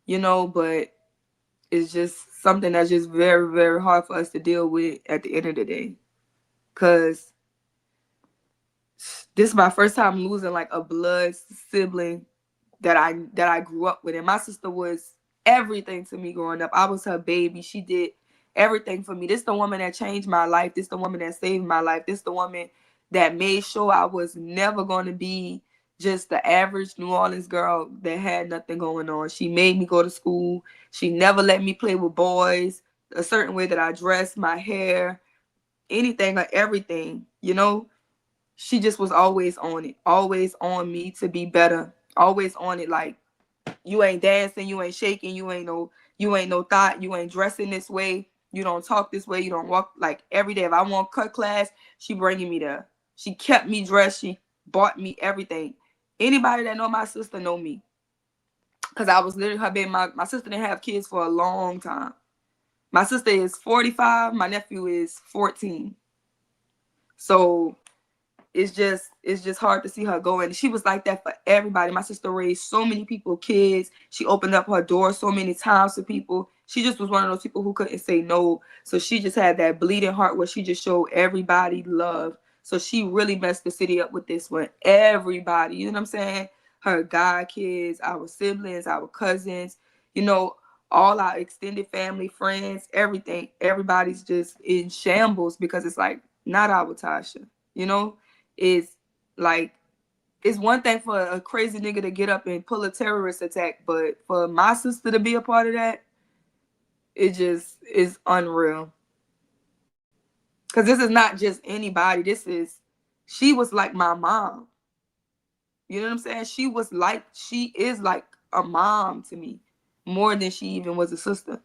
S9: but it's just something that's just very, very hard for us to deal with at the end of the day. Because this is my first time losing like a blood sibling that I grew up with. And my sister was everything to me growing up. I was her baby. She did everything for me. This the woman that changed my life. This the woman that saved my life. This the woman that made sure I was never going to be just the average New Orleans girl that had nothing going on. She made me go to school. She never let me play with boys. A certain way that I dressed, my hair, anything or everything, She just was always on it. Always on me to be better. Always on it, like, you ain't dancing, you ain't shaking, you ain't no thought, you ain't dressing this way, you don't talk this way, you don't walk. Like, every day, if I want cut class, she bringing me there. She kept me dressed. She bought me everything. Anybody that know my sister know me, because I was literally her baby. My sister didn't have kids for a long time. My sister is 45. My nephew is 14. So it's just hard to see her go. And she was like that for everybody. My sister raised so many people, kids. She opened up her door so many times to people. She just was one of those people who couldn't say no. So she just had that bleeding heart where she just showed everybody love. So she really messed the city up with this one. Everybody, you know what I'm saying? Her god kids, our siblings, our cousins, all our extended family, friends, everything. Everybody's just in shambles, because it's like, not our Tasha, It's like, it's one thing for a crazy nigga to get up and pull a terrorist attack, but for my sister to be a part of that, it just is unreal. Because this is not just anybody. She was like my mom. You know what I'm saying? She is like a mom to me, more than she even was a sister.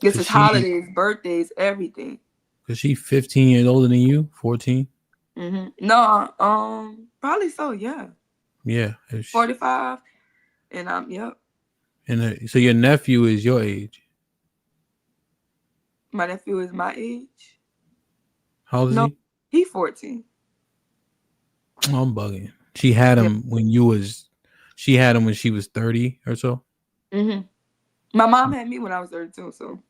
S9: This is holidays, birthdays, everything.
S8: Is she 15 years older than you? 14?
S9: No, probably so, yeah.
S8: Yeah.
S9: 45, and yep.
S8: And so your nephew is your age?
S9: My nephew is my age.
S8: How old is he?
S9: He's 14.
S8: Oh, I'm bugging. She had him when she had him when she was 30 or so?
S9: Mm-hmm. My mom had me when I was 32, so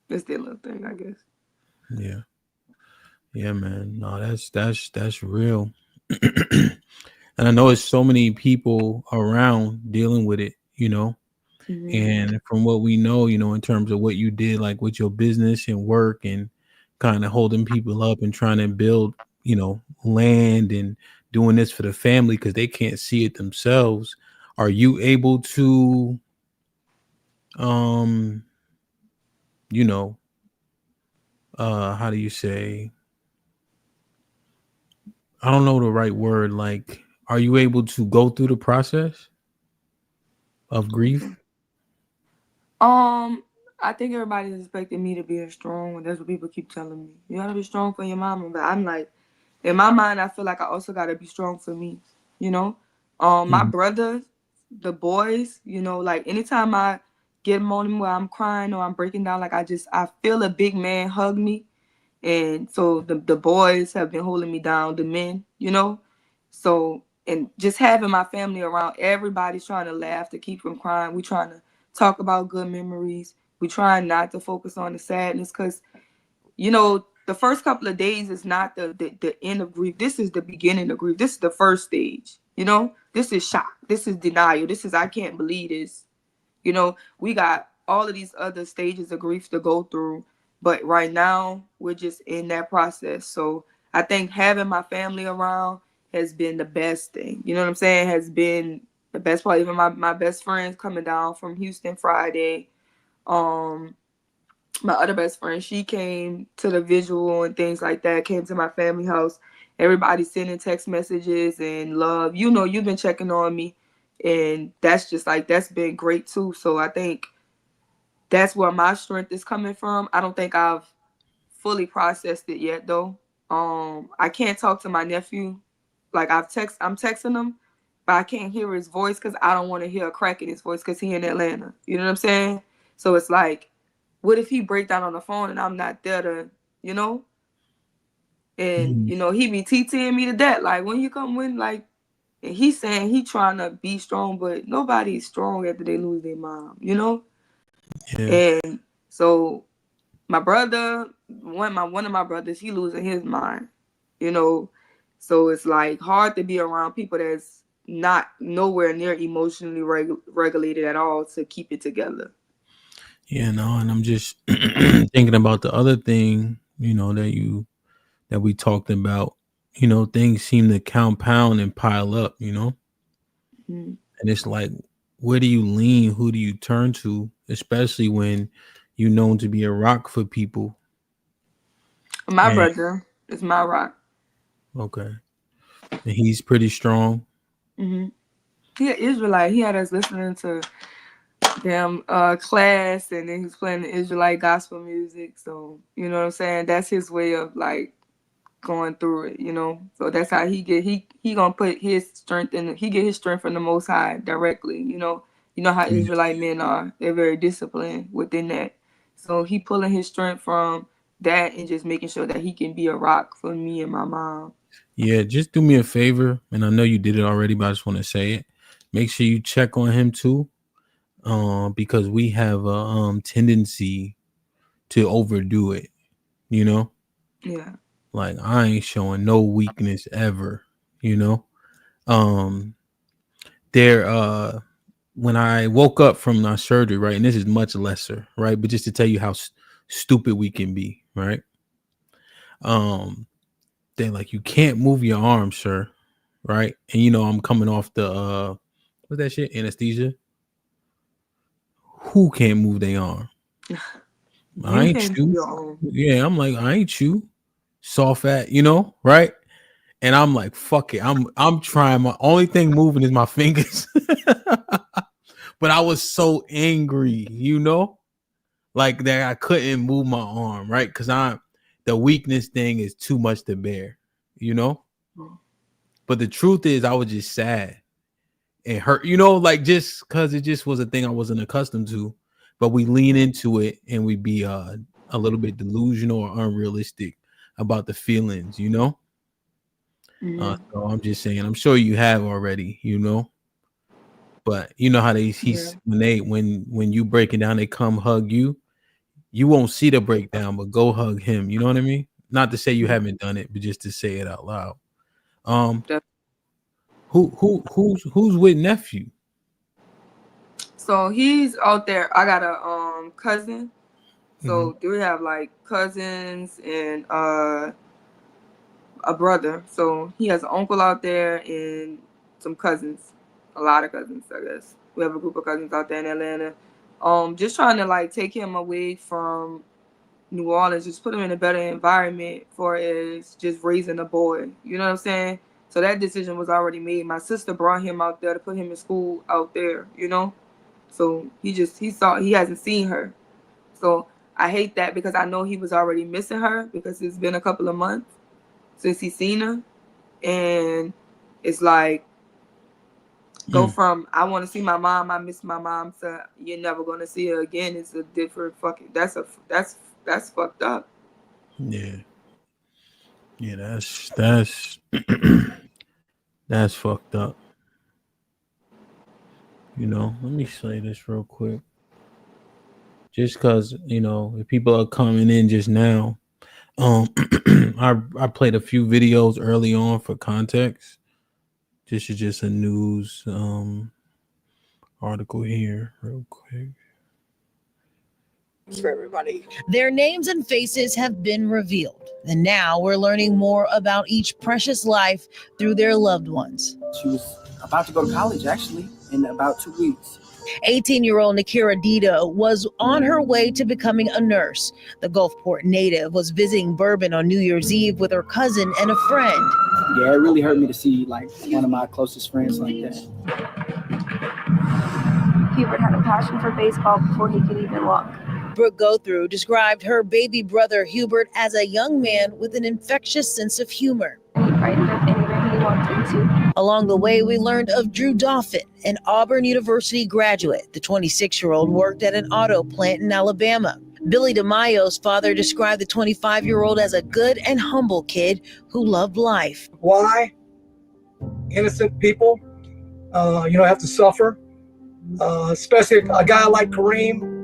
S9: that's their little thing, I guess.
S8: Yeah. Yeah, man. No, that's real. And I know it's so many people around dealing with it, Mm-hmm. And from what we know, in terms of what you did, like with your business and work and kind of holding people up and trying to build, land and doing this for the family because they can't see it themselves. Are you able to, how do you say? I don't know the right word. Like, Are you able to go through the process of grief?
S9: I think everybody's expecting me to be strong, and that's what people keep telling me. You gotta be strong for your mama, but I'm like, in my mind, I feel like I also gotta be strong for me. You know, my
S8: Mhm.
S9: brothers, the boys. You know, like anytime I get a moment where I'm crying or I'm breaking down, like I feel a big man hug me, and so the boys have been holding me down, the men. You know, so and just having my family around, everybody's trying to laugh to keep from crying. We trying to talk about good memories. We try not to focus on the sadness because, you know, the first couple of days is not the end of grief. This is the beginning of grief. This is the first stage. You know, this is shock. This is denial. This is I can't believe this. You know, we got all of these other stages of grief to go through. But right now, we're just in that process. So I think having my family around has been the best thing. You know what I'm saying? Has been the best part. Even my best friends coming down from Houston Friday. My other best friend, she came to the visual and things like that, came to my family house. Everybody sending text messages and love. You know, you've been checking on me. And that's just like, that's been great too. So I think that's where my strength is coming from. I don't think I've fully processed it yet though. I can't talk to my nephew. Like I'm texting him, but I can't hear his voice because I don't want to hear a crack in his voice because he in Atlanta. You know what I'm saying? So it's like, what if he break down on the phone and I'm not there to, you know? And
S8: Mhm.
S9: you know, he be TTing me to that. Like when you come when like and he's saying he trying to be strong, but nobody's strong after they lose their mom, you know?
S8: Yeah.
S9: And so my brother, one of my brothers, he losing his mind, you know. So it's like hard to be around people that's not nowhere near emotionally regulated at all to keep it together.
S8: Yeah, no, and I'm just thinking about the other thing, that we talked about. Things seem to compound and pile up,
S9: Mm.
S8: and it's like, where do you lean? Who do you turn to? Especially when you're known to be a rock for people.
S9: My
S8: And
S9: brother is my rock.
S8: okay, and he's pretty strong.
S9: Hmm. He an Israelite. He had us listening to damn class, and then he's playing the Israelite gospel music. So you know what I'm saying. That's his way of like going through it, you know. So that's how he gonna put his strength in. He get his strength from the Most High directly, you know. You know how
S8: Yeah,
S9: Israelite men are. They're very disciplined within that. So he pulling his strength from that and just making sure that he can be a rock for me and my mom.
S8: yeah. Just do me a favor, and I know you did it already, but I just want to say it. Make sure you check on him too, because we have a tendency to overdo it. You know,
S9: Yeah.
S8: like I ain't showing no weakness ever. You know, um, there. When I woke up from my surgery, right, and this is much lesser, right, but just to tell you how stupid we can be, right. Um, they're like, you can't move your arm, sir, right, and I'm coming off the what's that shit, anesthesia. Who can't move their arm? I
S9: You
S8: ain't
S9: can't do
S8: you.
S9: your own.
S8: Yeah, I'm like, I ain't you. Soft at, right? And I'm like, fuck it. I'm trying. My only thing moving is my fingers. But I was so angry, like that I couldn't move my arm, right? Because the weakness thing is too much to bear, you know. But the truth is, I was just sad and hurt, like just because it just was a thing I wasn't accustomed to. But we lean into it and we be a little bit delusional or unrealistic about the feelings,
S9: Mm-hmm.
S8: So I'm just saying, I'm sure you have already, but you know how
S9: Yeah.
S8: when you breaking down, they come hug you. You won't see the breakdown, but go hug him. You know what I mean? Not to say you haven't done it, but just to say it out loud. Um, who's with nephew?
S9: So he's out there. I got a cousin.
S8: Mm-hmm.
S9: So do we have like cousins and a brother? So he has an uncle out there and some cousins, a lot of cousins, I guess. We have a group of cousins out there in Atlanta. Just trying to like take him away from New Orleans, just put him in a better environment for is just raising a boy. You know what I'm saying? So that decision was already made. My sister brought him out there to put him in school out there, you know. So he hasn't seen her. So I hate that because I know he was already missing her because it's been a couple of months since he's seen her. And it's like, go from I want to see my mom, I miss my mom, to you're never gonna see her again. It's a different fucking that's fucked up.
S8: Yeah. Yeah, that's that's fucked up. You know, let me say this real quick. Just because, you know, if people are coming in just now, I played a few videos early on for context. This is just a news article here real quick.
S12: For everybody.
S13: Their names and faces have been revealed, and now we're learning more about each precious life through their loved ones.
S12: She was about to go to college, actually, in about 2 weeks.
S13: 18-year-old Nakira Dita was on her way to becoming a nurse. The Gulfport native was visiting Bourbon on New Year's Eve with her cousin and a friend.
S12: Yeah, it really hurt me to see like one of my closest friends like that.
S14: Hubert had a passion for baseball before he could even walk.
S13: Brooke Gothrough described her baby brother Hubert as a young man with an infectious sense of humor.
S14: He brightened up anywhere he walked into.
S13: Along the way, we learned of Drew Dauphin, an Auburn University graduate. The 26-year-old worked at an auto plant in Alabama. Billy DeMaio's father described the 25-year-old as a good and humble kid who loved life.
S15: Why innocent people, have to suffer, especially a guy like Kareem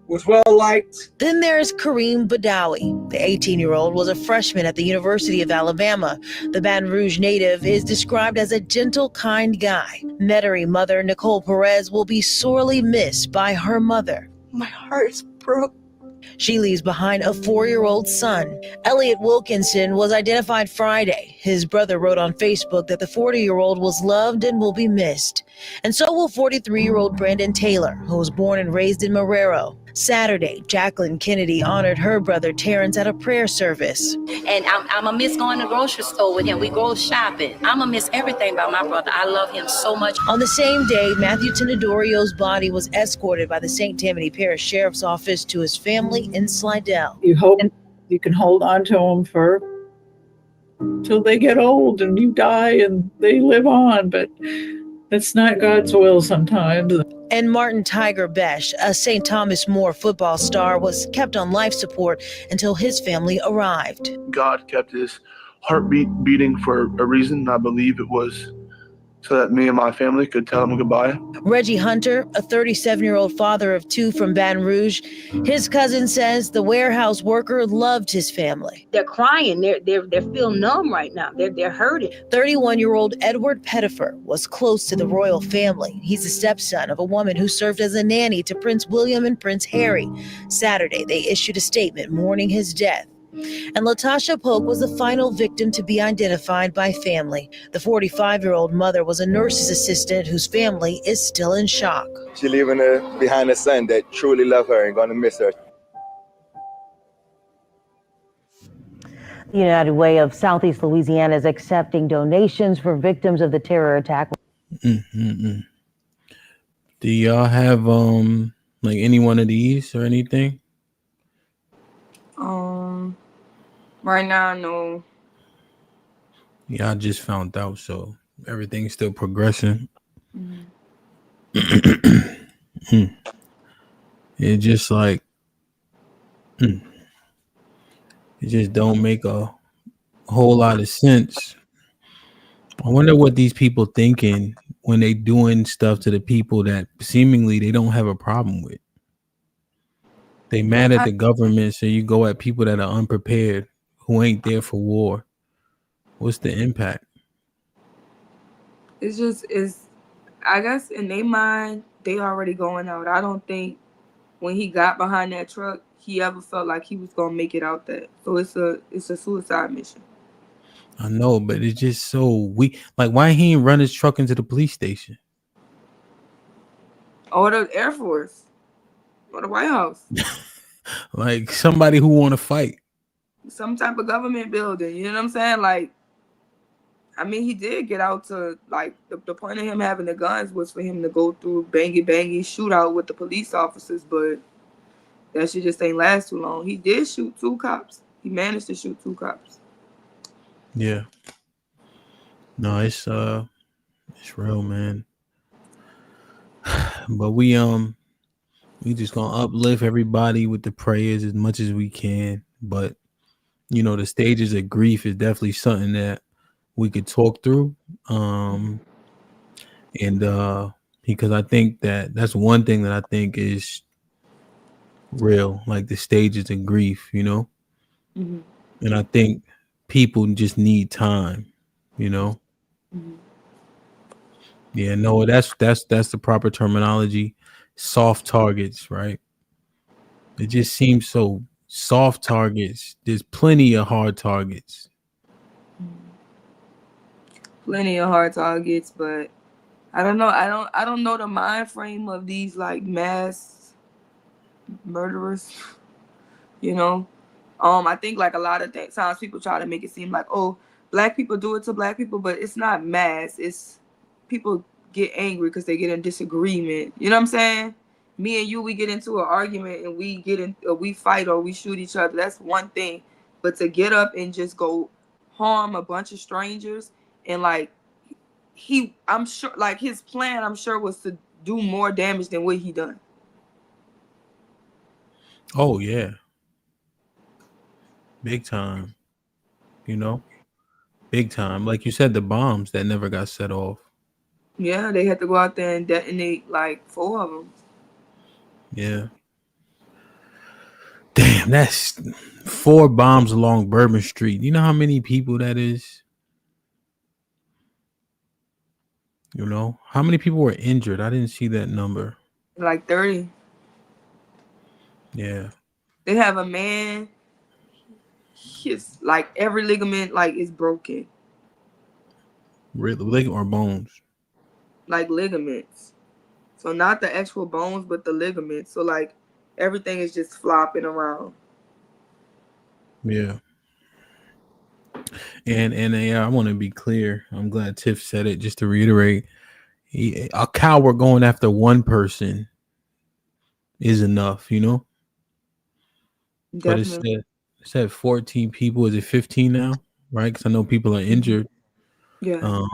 S15: was well liked.
S13: Then there's Kareem Badawi. The 18-year-old was a freshman at the University of Alabama. The Baton Rouge native is described as a gentle, kind guy. Metairie mother Nicole Perez will be sorely missed by her mother.
S12: My heart is broke.
S13: She leaves behind a 4-year-old son. Elliot Wilkinson was identified Friday. His brother wrote on Facebook that the 40-year-old was loved and will be missed. And so will 43-year-old Brandon Taylor, who was born and raised in Marrero. Saturday, Jacqueline Kennedy honored her brother Terrence at a prayer service.
S16: And I'm going to miss going to the grocery store with him. We go shopping. I'm going to miss everything about my brother. I love him so much.
S13: On the same day, Matthew Tenedorio's body was escorted by the St. Tammany Parish Sheriff's Office to his family in Slidell.
S5: You hope you can hold on to them for till they get old and you die and they live on, but that's not God's will sometimes.
S13: And Martin Tiger Besh, a St. Thomas More football star, was kept on life support until his family arrived.
S4: God kept his heartbeat beating for a reason. I believe it was so that me and my family could tell him goodbye.
S13: Reggie Hunter, a 37-year-old father of 2 from Baton Rouge, his cousin says the warehouse worker loved his family.
S16: They're crying. They're feel numb right now. They're hurting.
S13: 31-year-old Edward Pettifer was close to the royal family. He's the stepson of a woman who served as a nanny to Prince William and Prince Harry. Saturday, they issued a statement mourning his death. And Latasha Polk was the final victim to be identified by family. The 45-year-old mother was a nurse's assistant whose family is still in shock.
S17: She leaving behind a son that truly love her and gonna miss her.
S18: The United Way of Southeast Louisiana is accepting donations for victims of the terror attack.
S8: Do y'all have like any one of these or anything?
S9: Right now, no.
S8: Yeah, I just found out, so everything's still progressing. It just like it just don't make a whole lot of sense. I wonder what these people thinking when they doing stuff to the people that seemingly they don't have a problem with. They mad at the government, so you go at people that are unprepared, who ain't there for war. What's the impact?
S9: I guess in their mind, they already going out. I don't think when he got behind that truck, he ever felt like he was gonna make it out there. So it's a suicide mission.
S8: I know, but it's just so weak. Like, why he ain't run his truck into the police station?
S9: Or the Air Force. Or the White House.
S8: Like somebody who want to fight.
S9: Some type of government building. You know what I'm saying? Like, I mean, he did get out to, like, the point of him having the guns was for him to go through bangy shootout with the police officers, but that shit just ain't last too long. He did shoot 2 cops. He managed to shoot 2 cops.
S8: Yeah. No, it's real, man. But we just gonna uplift everybody with the prayers as much as we can. But you know, the stages of grief is definitely something that we could talk through. And because I think that's one thing that I think is real, like the stages of grief, you know.
S9: Mhm.
S8: And I think people just need time, you know.
S9: Mhm.
S8: Yeah, no, that's the proper terminology. Soft targets, right? It just seems so soft targets. There's plenty of hard targets.
S9: Plenty of hard targets, but I don't know. I don't know the mind frame of these, like, mass murderers. You know, I think, like, a lot of times people try to make it seem like, oh, black people do it to black people, but it's not mass. It's people get angry because they get in disagreement. You know what I'm saying? Me and you, we get into an argument and we fight or we shoot each other. That's one thing, but to get up and just go harm a bunch of strangers and, like, I'm sure, like, his plan, I'm sure, was to do more damage than what he done.
S8: Oh yeah. Big time. You know? Big time. Like you said, the bombs that never got set off.
S9: Yeah, they had to go out there and detonate, like, 4 of them.
S8: Yeah. Damn, that's 4 bombs along Bourbon Street. You know how many people that is? You know? How many people were injured? I didn't see that number.
S9: Like 30.
S8: Yeah.
S9: They have a man, his, like, every ligament, like, is broken.
S8: Leg or bones?
S9: Like, ligaments. So not the actual bones, but the ligaments. So, like, everything is just flopping around.
S8: Yeah. And I want to be clear. I'm glad Tiff said it. Just to reiterate, a coward going after one person is enough, you know.
S9: Definitely.
S8: But it said 14 people. Is it 15 now? Right? Because I know people are injured.
S9: Yeah.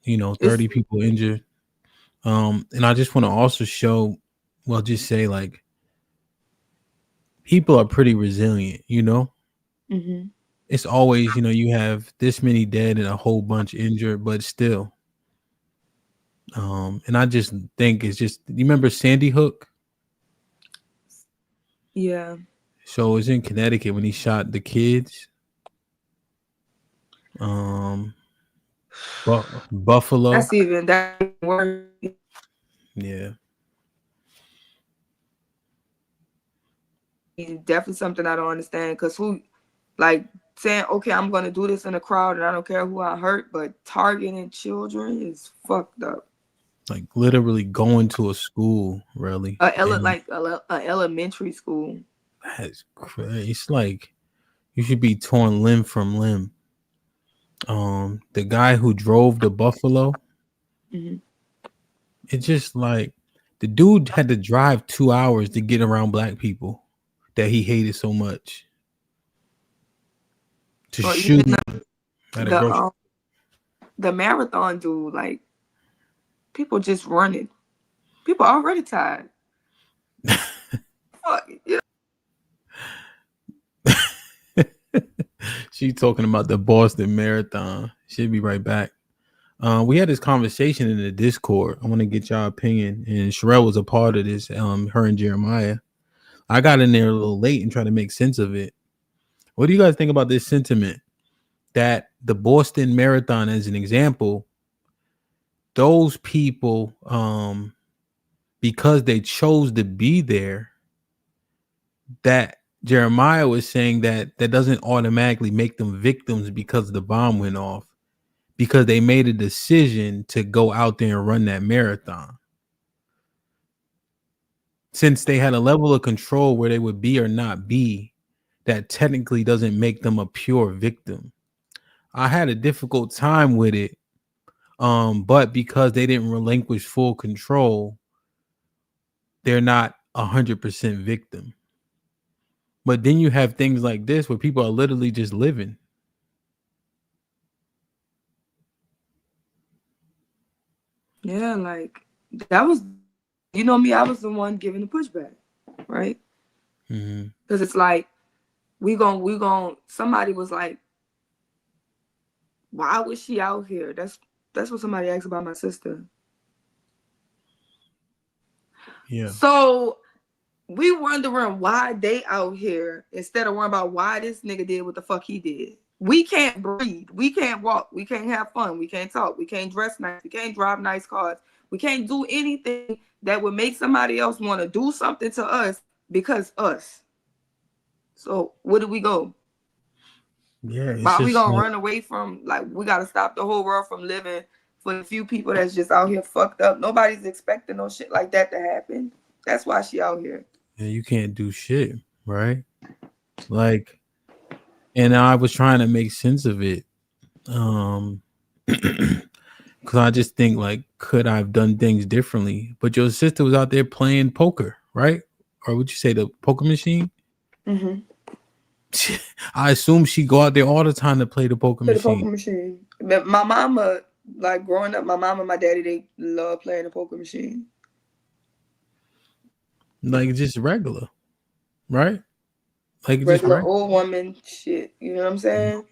S8: You know, 30 people injured. And I just want to also show, well, just say, like, people are pretty resilient, you know.
S9: Mm-hmm.
S8: It's always, you know, you have this many dead and a whole bunch injured, but still. And I just think it's just, you remember Sandy Hook?
S9: Yeah.
S8: So it's in Connecticut when he shot the kids. Buffalo.
S9: That's even worse.
S8: Yeah.
S9: Definitely something I don't understand. Because who, like, saying, okay, I'm going to do this in a crowd and I don't care who I hurt, but targeting children is fucked up.
S8: Like, literally going to a school, really.
S9: Like a elementary school.
S8: That's crazy. It's like you should be torn limb from limb. The guy who drove the Buffalo,
S9: Mm-hmm.
S8: it's just like the dude had to drive 2 hours to get around black people that he hated so much. To shoot
S9: the marathon dude, like, people just running. People already tired. Fuck, yeah.
S8: She's talking about the Boston Marathon. She'll be right back. We had this conversation in the Discord. I want to get y'all opinion, and Sherelle was a part of this. Her and Jeremiah. I got in there a little late and tried to make sense of it. What do you guys think about this sentiment that the Boston Marathon, as an example, those people, because they chose to be there, that Jeremiah was saying that doesn't automatically make them victims because the bomb went off, because they made a decision to go out there and run that marathon. Since they had a level of control where they would be or not be, that technically doesn't make them a pure victim. I had a difficult time with it. But because they didn't relinquish full control, they're not 100% victim. But then you have things like this where people are literally just living.
S9: Yeah, like that was, you know me, I was the one giving the pushback, right? Because it's like we gon' somebody was like, why was she out here? That's what somebody asked about my sister.
S8: Yeah.
S9: So we wondering why they out here instead of worrying about why this nigga did what the fuck he did. We can't breathe. We can't walk. We can't have fun. We can't talk. We can't dress nice. We can't drive nice cars. We can't do anything that would make somebody else want to do something to us because us. So where do we go?
S8: Yeah.
S9: Why we gonna run away from, like, we gotta stop the whole world from living for the few people that's just out here fucked up. Nobody's expecting no shit like that to happen. That's why she out here.
S8: Yeah, you can't do shit, right? Like, and I was trying to make sense of it. Because I just think, like, could I have done things differently? But your sister was out there playing poker, right? Or would you say the poker machine?
S9: Mm-hmm.
S8: I assume she go out there all the time to play the poker
S9: machine. But my mama, like growing up, my mama and my daddy, they love playing the poker machine.
S8: Like just regular, right? Like
S9: Regular
S8: just regular
S9: old woman shit. You know what I'm saying?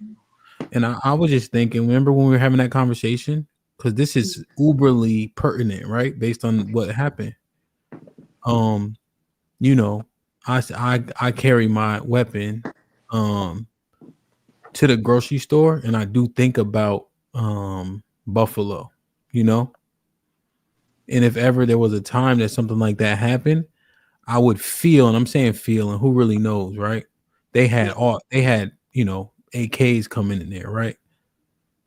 S8: And I was just thinking, remember when we were having that conversation? Because this is uberly pertinent, right? Based on what happened. You know, I carry my weapon to the grocery store, and I do think about Buffalo, you know. And if ever there was a time that something like that happened, I would feel, and I'm saying feel, and who really knows, right? They had you know, AKs coming in there, right?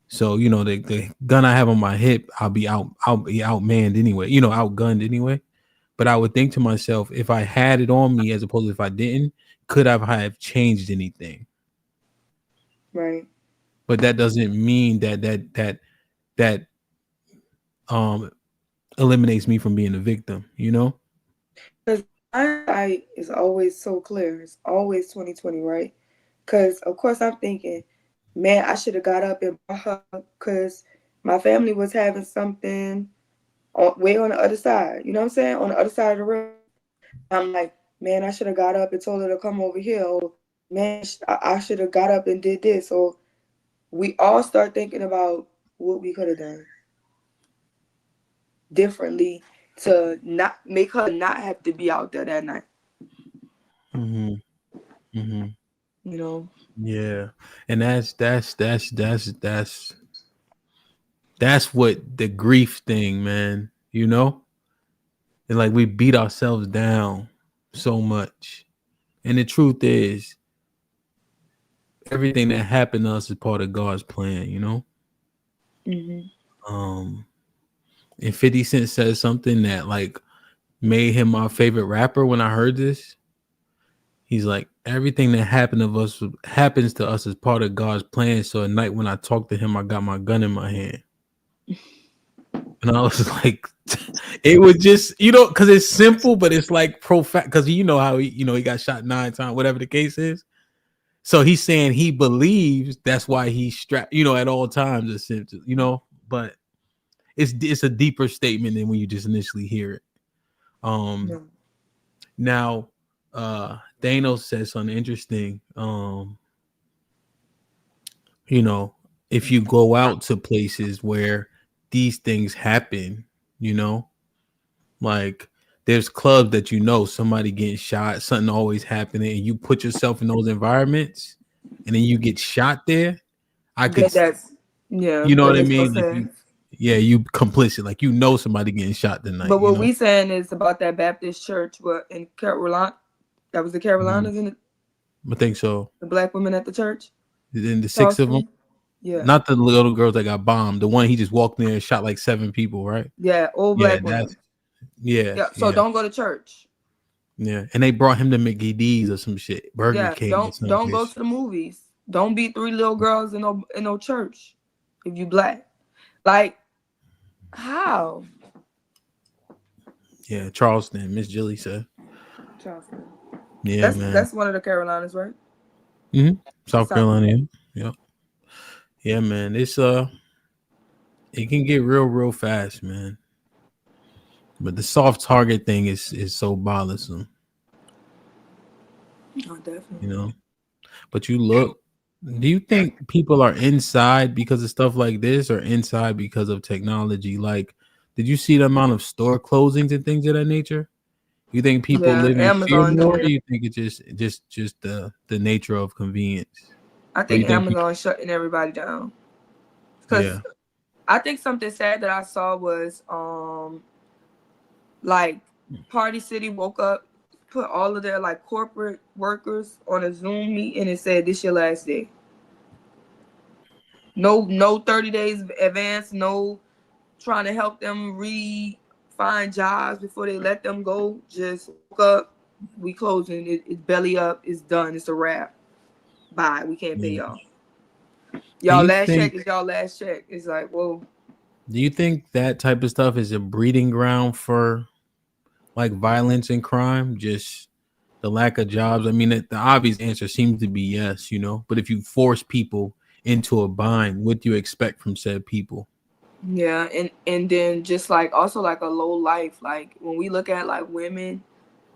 S8: So, you know, the gun I have on my hip, I'll be outmanned anyway, you know, outgunned anyway. But I would think to myself, if I had it on me as opposed to if I didn't, could I have changed anything?
S9: Right.
S8: But that doesn't mean that eliminates me from being a victim, you know?
S9: Because hindsight is always so clear. It's always 2020, right? Because of course I'm thinking, man, I should have got up and brought her because my family was having something way on the other side. You know what I'm saying? On the other side of the room. I'm like, man, I should have got up and told her to come over here. Or, man, I should have got up and did this. Or we all start thinking about what we could have done differently to not make her not have to be out there that night.
S8: You
S9: know?
S8: Yeah. And that's what the grief thing, man, you know? And like we beat ourselves down so much. And the truth is, everything that happened to us is part of God's plan, you know? And 50 Cent said something that like made him my favorite rapper when I heard this. He's like, everything that happens to us as part of God's plan. So at night when I talked to him, I got my gun in my hand. And I was like, it was just, you know, because it's simple, but it's like profound. Because you know how he got shot 9 times, whatever the case is. So he's saying he believes that's why he's strapped, you know, at all times, you know, but it's a deeper statement than when you just initially hear it. Now, Thanos says something interesting. You know, if you go out to places where these things happen, you know, like there's clubs that you know somebody getting shot, something always happening, and you put yourself in those environments, and then you get shot there. You know what I mean? Like you complicit, like you know somebody getting shot tonight.
S9: But what we saying is about that Baptist church, in Carolina, that was the Carolinas, in it.
S8: I think so.
S9: The black women at the church.
S8: Then the 6 of them.
S9: Yeah.
S8: Not the little girls that got bombed. The one he just walked in there and shot like 7 people, right?
S9: Yeah, old black women. So don't go to church.
S8: Yeah, and they brought him to McGee's or some shit, Burger King.
S9: Don't go to the movies. Don't beat 3 little girls in no church if you black. Like, how?
S8: Yeah, Charleston, Miss Jilly said.
S9: Charleston.
S8: Yeah, man.
S9: That's one of the Carolinas, right?
S8: South Carolina. Yep. Yeah, man. It's it can get real fast, man. But the soft target thing is so bothersome.
S9: Oh, definitely.
S8: You know. But you look, do you think people are inside because of stuff like this, or inside because of technology? Like, did you see the amount of store closings and things of that nature? You think people live in fear
S9: Amazon
S8: more,
S9: did
S8: or
S9: it.
S8: do you think it's just the nature of convenience?
S9: I think Amazon shutting everybody down. Because I think something sad that I saw was like Party City woke up, put all of their like corporate workers on a Zoom meeting and said, "This your last day." No 30 days advance, no trying to help them find jobs before they let them go. Just woke up, we closing, it's belly up, it's done, it's a wrap. Bye, we can't pay y'all. Y'all last check is y'all last check. It's like, whoa.
S8: Do you think that type of stuff is a breeding ground for like violence and crime? Just the lack of jobs? I mean, the obvious answer seems to be yes, you know, but if you force people into a bind, what do you expect from said people?
S9: Yeah, and then just like also like a low life, like when we look at like women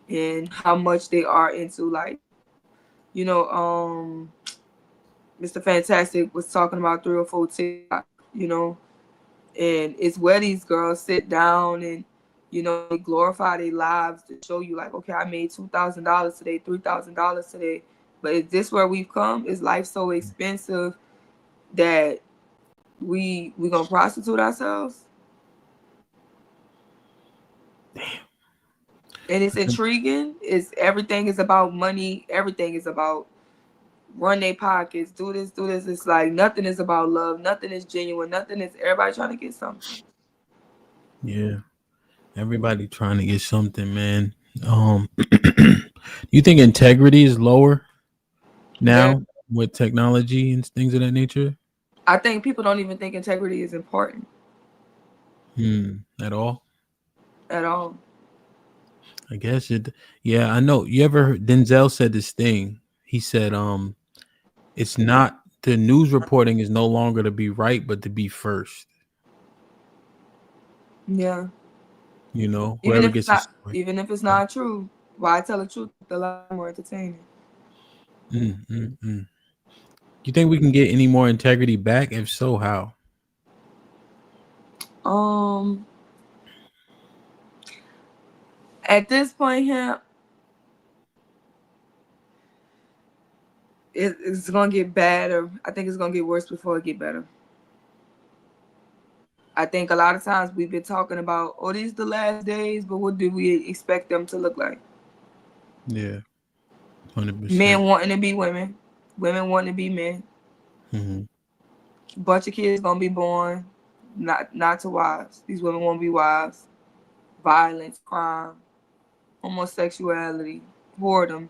S9: and how much they are into like, you know, Mr. Fantastic was talking about 304 TikTok, you know, and it's where these girls sit down and, you know, they glorify their lives to show you like, okay, I made $2,000 today, $3,000 today, but is this where we've come? Is life so expensive that we gonna prostitute ourselves? And it's intriguing. Everything is about money. Everything is about run their pockets, do this. It's like nothing is about love. Nothing is genuine. Nothing is everybody trying to get something.
S8: Yeah. Everybody trying to get something, man. You think integrity is lower now with technology and things of that nature?
S9: I think people don't even think integrity is important.
S8: At all?
S9: At all.
S8: I guess it. Yeah, I know. You ever heard Denzel said this thing? He said, it's not the news reporting is no longer to be right, but to be first.
S9: Yeah.
S8: You know,
S9: Even
S8: whoever
S9: if
S8: gets
S9: it's not true, why tell the truth? A lot more entertaining.
S8: You think we can get any more integrity back? If so, how?
S9: At this point here, it's gonna get better. I think it's gonna get worse before it get better. I think a lot of times we've been talking about, oh, these the last days, but what do we expect them to look like?
S8: Yeah, 100%.
S9: Men wanting to be women, women wanting to be men. Bunch of kids gonna be born, not to wives. These women won't be wives. Violence, crime, homosexuality, boredom.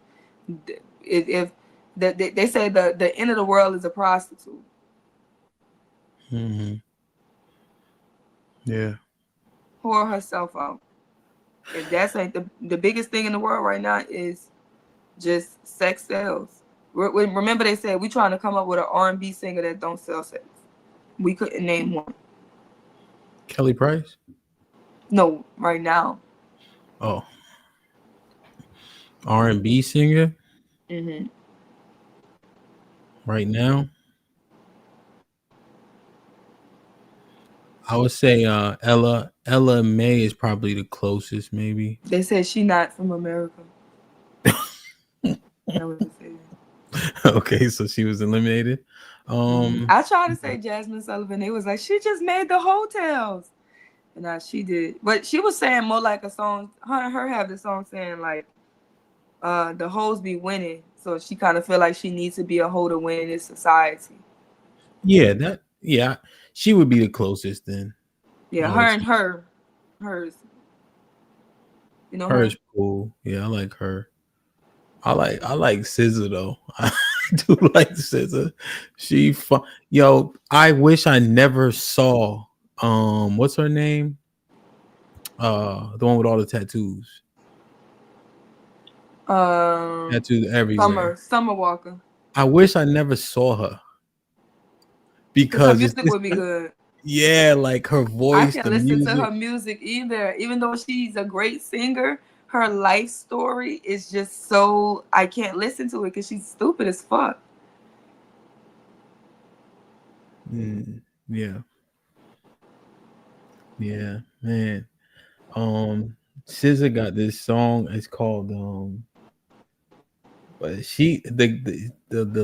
S9: If they say the end of the world is a prostitute.
S8: Yeah.
S9: Whore herself out. If that's like the biggest thing in the world right now is just sex sells. Remember they said we trying to come up with an R&B singer that don't sell sex. We couldn't name one.
S8: Kelly Price?
S9: No, right now.
S8: Oh. R&B singer? Right now? I would say Ella May is probably the closest, maybe.
S9: They said she not from America. That was
S8: Okay, so she was eliminated.
S9: I tried to say Jasmine Sullivan. They was like, she just made the hotels. And she did. But she was saying more like a song. Her have the song saying like the hoes be winning. So she kind of feel like she needs to be a hoe to win in this society.
S8: Yeah, she would be the closest then.
S9: Yeah, hers. You know,
S8: hers cool. Yeah, I like her. I like SZA though. do like SZA. Yo, I wish I never saw what's her name? The one with all the tattoos. Tattoos everywhere.
S9: Summer Walker.
S8: I wish I never saw her.
S9: Because her
S8: Because
S9: music would be good.
S8: yeah, like her
S9: I
S8: voice,
S9: can't
S8: the
S9: listen
S8: music.
S9: to her music either. Even though she's a great singer, her life story is just so I can't listen to it because she's stupid as fuck.
S8: Yeah. Yeah, man. SZA got this song. It's called but the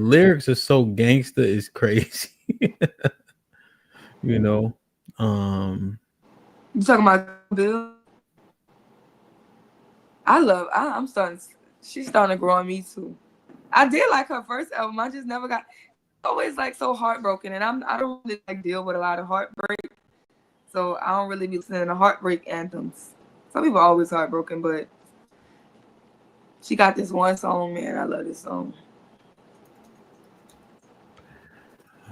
S8: lyrics are so gangster, it's crazy. You know.
S9: You talking about Bill? I'm starting. She's starting to grow on me too. I did like her first album. I just never got. Always like so heartbroken, and I don't really like deal with a lot of heartbreak, so I don't really be listening to heartbreak anthems. Some people are always heartbroken, but she got this one song, man. I love this song.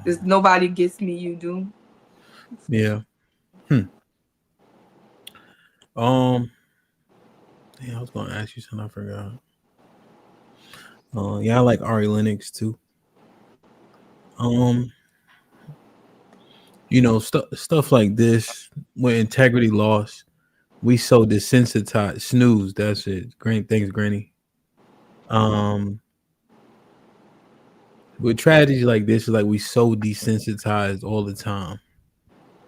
S9: There's Nobody Gets Me, You Do.
S8: Yeah. Yeah, I was gonna ask you something. I forgot. Yeah, I like Ari Lennox too. You know, stuff like this, when integrity lost, we so desensitized. Snooze, that's it. Great, thanks, Granny. With tragedy like this, is like we so desensitized all the time.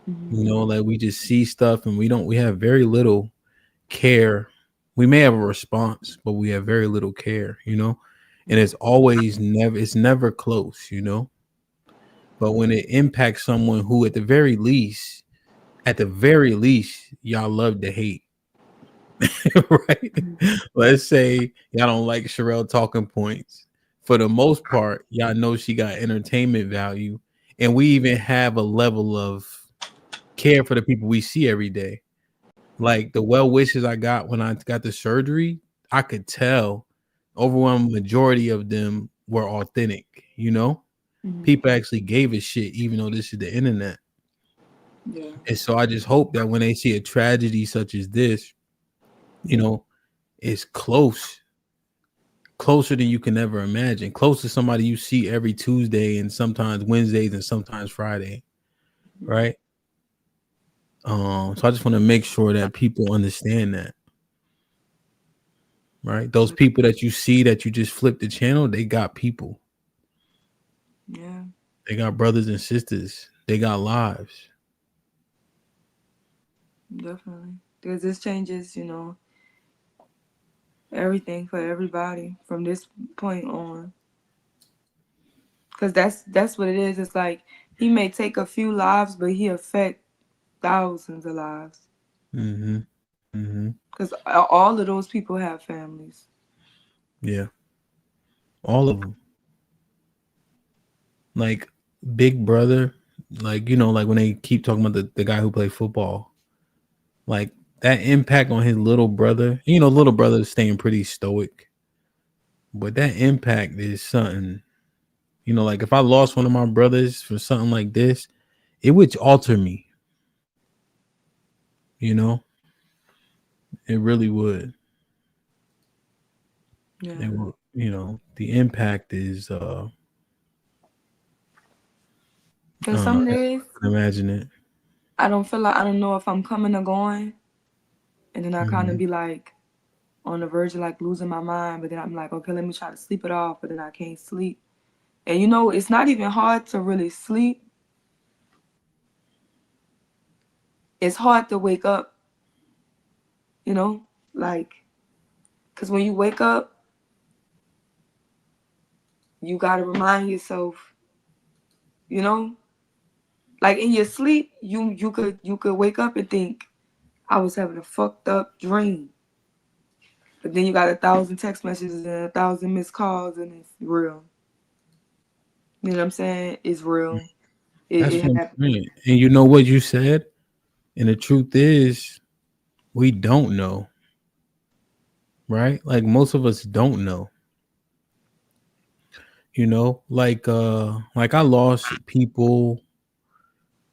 S8: You know, like we just see stuff and we have very little care. We may have a response, but we have very little care, you know, and it's never close, you know. But when it impacts someone who at the very least, y'all love to hate. Right? Let's say y'all don't like Sherelle talking points. For the most part, y'all know she got entertainment value, and we even have a level of care for the people we see every day. Like the well wishes I got when I got the surgery, I could tell overwhelming majority of them were authentic, you know? People actually gave a shit, even though this is the internet.
S9: Yeah.
S8: And so I just hope that when they see a tragedy such as this, you know, it's closer than you can ever imagine. Close to somebody you see every Tuesday and sometimes Wednesdays and sometimes Friday, right? So I just want to make sure that people understand that, right? Those people that you see that you just flip the channel, they got people.
S9: Yeah.
S8: They got brothers and sisters. They got lives.
S9: Definitely. Because this changes, you know, everything for everybody from this point on. Because that's what it is. It's like he may take a few lives, but he affect thousands of lives. Because all of those people have families.
S8: Yeah. All of them. Like Big Brother, like, you know, like when they keep talking about the guy who played football, like that impact on his little brother, you know, little brother is staying pretty stoic, but that impact is something, you know, like if I lost one of my brothers for something like this, it would alter me, you know, it really would.
S9: Yeah.
S8: It would, you know, the impact is,
S9: Because some days,
S8: imagine it.
S9: I don't know if I'm coming or going. And then I kind of be like on the verge of like losing my mind. But then I'm like, okay, let me try to sleep it off. But then I can't sleep. And you know, it's not even hard to really sleep. It's hard to wake up, you know, like, because when you wake up, you got to remind yourself, you know, like in your sleep, you could wake up and think, I was having a fucked up dream. But then you got 1,000 text messages and 1,000 missed calls, and it's real. You know what I'm saying? It's real.
S8: That's
S9: It
S8: what I'm
S9: happened.
S8: saying. And you know what you said? And the truth is, we don't know. Right? Like most of us don't know. You know, like I lost people,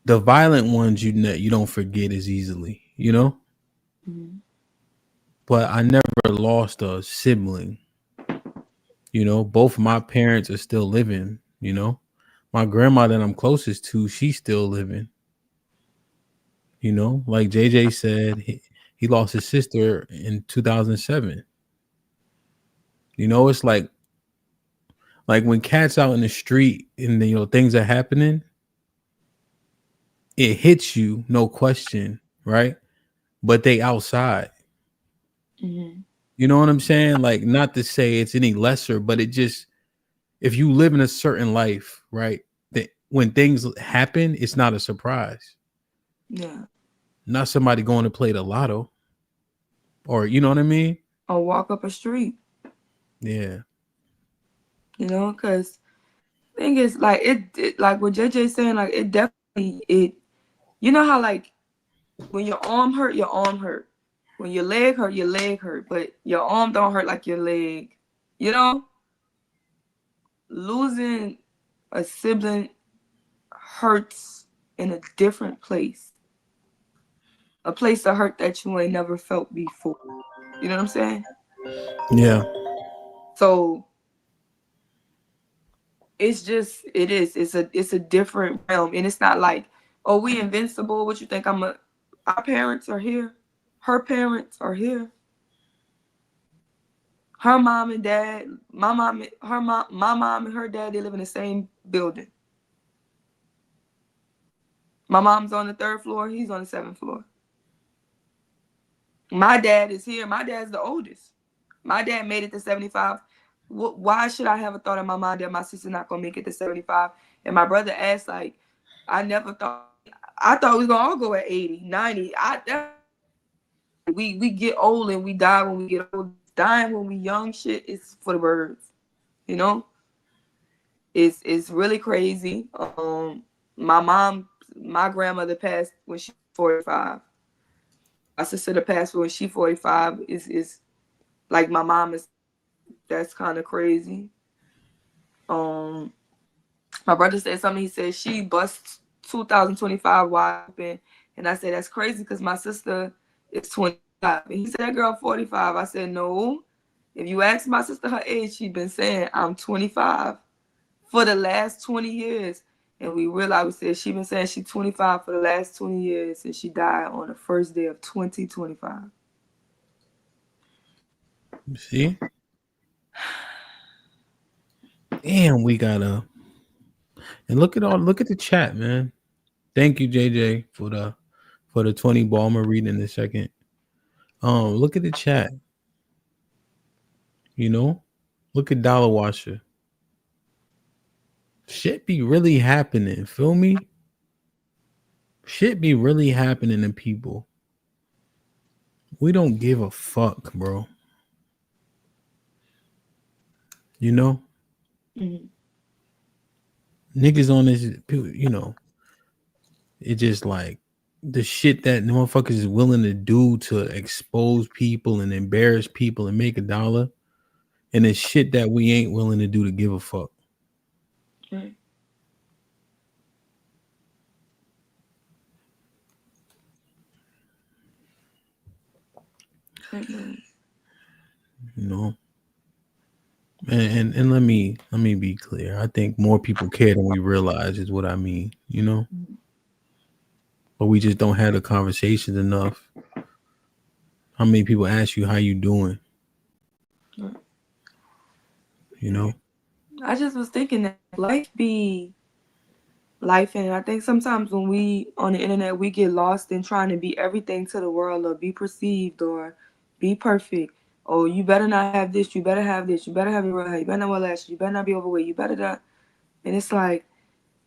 S8: the violent ones you don't forget as easily, you know?
S9: Mhm.
S8: But I never lost a sibling, you know? Both my parents are still living, you know? My grandma that I'm closest to, she's still living. You know, like JJ said, he lost his sister in 2007. You know, it's like when cats out in the street and you know things are happening, it hits you, no question, right? But they outside.
S9: Mhm.
S8: You know what I'm saying? Like, not to say it's any lesser, but it just, if you live in a certain life, right? That when things happen, it's not a surprise.
S9: Yeah.
S8: Not somebody going to play the lotto, or you know what I mean?
S9: Or walk up a street,
S8: Yeah.
S9: you know, because thing is, like it like what JJ saying, like it definitely you know how like when your arm hurt, your arm hurt. When your leg hurt, your leg hurt, but your arm don't hurt like your leg. You know, losing a sibling hurts in a different place. A place of hurt that you ain't never felt before. You know what I'm saying?
S8: Yeah.
S9: So it's a different realm, and it's not like, oh, we invincible. What you think? Our parents are here. Her parents are here. Her mom and dad, my mom and her dad, they live in the same building. My mom's on the 3rd floor. He's on the 7th floor. My dad is here. My dad's the oldest. My dad made it to 75. Why should I have a thought in my mind that my sister's not gonna make it to 75? And my brother asked, like, I thought we was gonna all go at 80, 90. We get old and we die when we get old. Dying when we young, shit is for the birds. You know? It's really crazy. My grandmother passed when she was 45. My sister passed when she 45. Is like my mom is. That's kind of crazy. My brother said something. He said she bust 2025 wide open, and I said that's crazy because my sister is 25. And he said that girl 45. I said no. If you ask my sister her age, she's been saying I'm 25 for the last 20 years. And we realized, we said she been saying she's 25 for the last 20 years, and she died on the first day of 2025.
S8: See? Damn, we gotta. And look at the chat, man. Thank you, JJ, for the 20 ball. I'm gonna read in a second. Look at the chat. You know, look at Dollar Washer. Shit be really happening. Feel me? Shit be really happening to people. We don't give a fuck, bro. You know?
S9: Mm-hmm.
S8: Niggas on this, you know, it just like the shit that motherfuckers is willing to do to expose people and embarrass people and make $1, and the shit that we ain't willing to do to give a fuck.
S9: Right.
S8: You know? And let me be clear. I think more people care than we realize is what I mean, you know? But we just don't have the conversations enough. How many people ask you how you doing?
S9: Right.
S8: You know?
S9: I just was thinking that life be life, and I think sometimes when we on the internet we get lost in trying to be everything to the world or be perceived or be perfect. Oh, you better not have this, you better have this, you better have your real hair, you better not wear lashes, you better not be overweight, you better not. And it's like,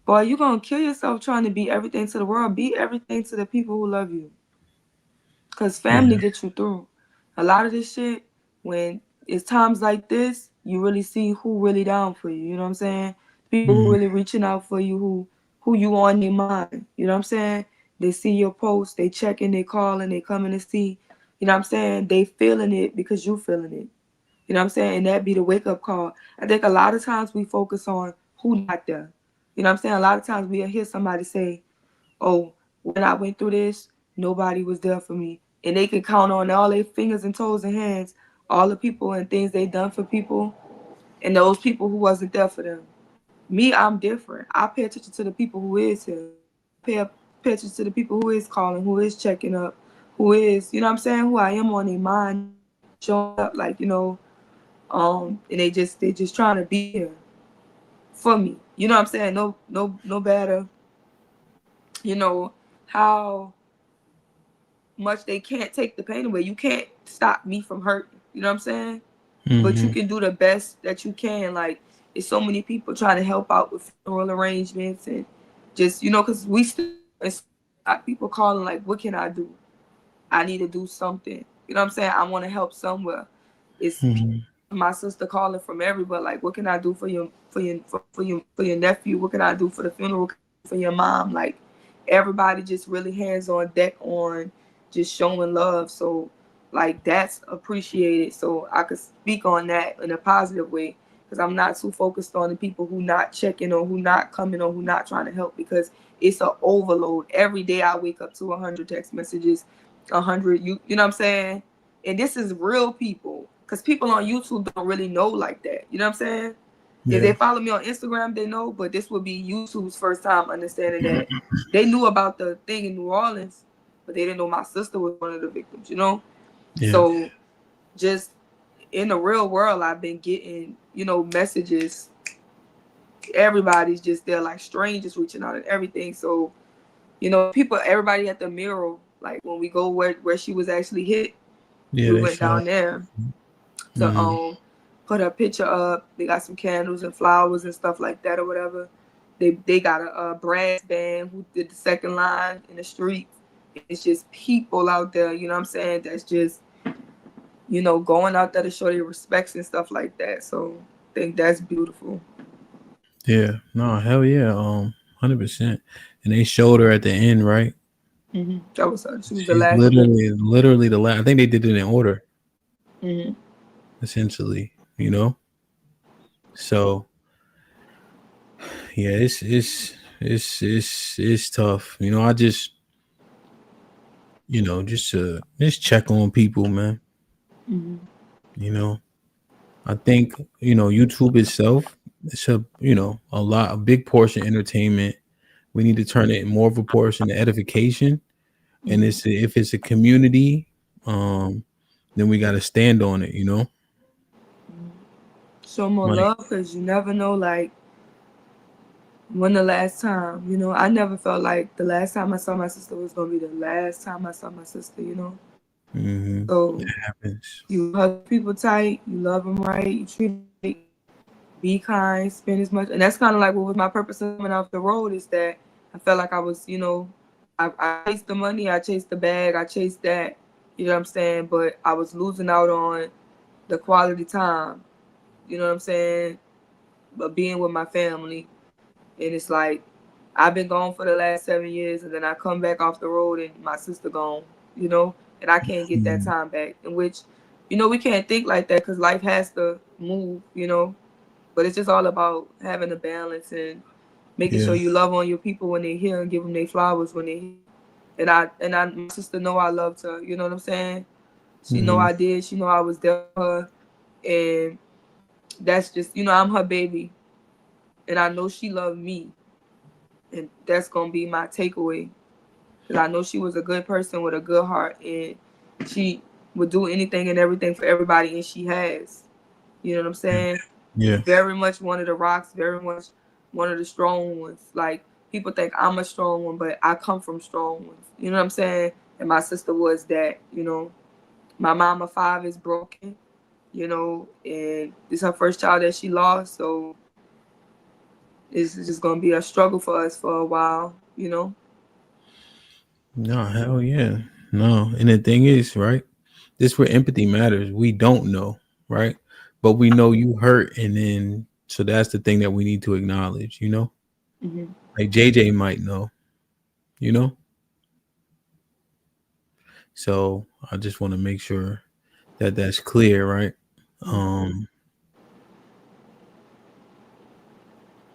S9: boy, you're gonna kill yourself trying to be everything to the world. Be everything to the people who love you. Cause family gets you through. A lot of this shit, when it's times like this, you really see who really down for you. You know what I'm saying? People who really reaching out for you, who you on their mind. You know what I'm saying? They see your post, they checking, they calling, they coming to see. You know what I'm saying? They feeling it because you feeling it. You know what I'm saying? And that be the wake up call. I think a lot of times we focus on who not there. You know what I'm saying? A lot of times we'll hear somebody say, oh, when I went through this, nobody was there for me. And they can count on all their fingers and toes and hands, all the people and things they done for people, and those people who wasn't there for them. Me, I'm different. I pay attention to the people who is here. Pay attention to the people who is calling, who is checking up, who is, you know what I'm saying, who I am on their mind, showing up like, and they just trying to be here for me. You know what I'm saying? No matter, how much they can't take the pain away. You can't stop me from hurting. You know what I'm saying? But you can do the best that you can. Like, it's so many people trying to help out with funeral arrangements and just, because we still, it's people calling like, what can I do? I need to do something. You know what I'm saying? I want to help somewhere. It's my sister calling from everywhere. Like, what can I do for your nephew? What can I do for the funeral for your mom? Like, everybody just really hands on deck on just showing love. So, like, that's appreciated. So I could speak on that in a positive way, because I'm not too focused on the people who not checking or who not coming or who not trying to help, because it's an overload. Every day I wake up to 100 text messages, 100, you know what I'm saying? And this is real people, because people on YouTube don't really know like that. You know what I'm saying? Yeah. If they follow me on Instagram, they know, but this would be YouTube's first time understanding that. They knew about the thing in New Orleans, but they didn't know my sister was one of the victims, Yeah. So just in the real world, I've been getting, messages. Everybody's just there, like strangers reaching out and everything. So, everybody at the mural, like when we go where she was actually hit, we went down there to put her picture up. They got some candles and flowers and stuff like that or whatever. They got a brass band who did the second line in the street. It's just people out there, you know what I'm saying, that's just, going out there to show their respects and stuff like that. So I think that's beautiful.
S8: Yeah, no, hell yeah, 100%. And they showed her at the end, right?
S9: That was her. She was
S8: She's
S9: the last.
S8: literally the last. I think they did it in order. Essentially, So, yeah, it's tough. I just, just check on people, man. I think, YouTube itself, it's a big portion entertainment. We need to turn it more of a portion to edification. And if it's a community, then we got to stand on it,
S9: Show more love, because you never know, like, when the last time, I never felt like the last time I saw my sister was going to be the last time I saw my sister, So
S8: it happens.
S9: You hug people tight, you love them right, you treat them right, be kind, spend as much. And that's kind of like what was my purpose of coming off the road, is that I felt like I was, I chased the money, I chased the bag, I chased that, you know what I'm saying? But I was losing out on the quality time, you know what I'm saying? But being with my family. And it's like, I've been gone for the last 7 years, and then I come back off the road and my sister gone, and I can't get that time back. In which, we can't think like that, because life has to move, but it's just all about having a balance and making sure you love on your people when they're here and give them their flowers when they're here. And my sister know I loved her, you know what I'm saying? She know I did. She know I was there for her. And that's just, I'm her baby. And I know she loved me. And that's going to be my takeaway. Because I know she was a good person with a good heart. And she would do anything and everything for everybody. And she has. You know what I'm saying?
S8: Yeah.
S9: Very much one of the rocks. Very much one of the strong ones. Like, people think I'm a strong one, but I come from strong ones. You know what I'm saying? And my sister was that, My mama 5 is broken, and this is her first child that she lost. So it's just going to be a struggle for us for a while,
S8: No, hell yeah. No. And the thing is, right, this where empathy matters. We don't know, right? But we know you hurt. And then, so that's the thing that we need to acknowledge, Like JJ might know, So I just want to make sure that that's clear, right?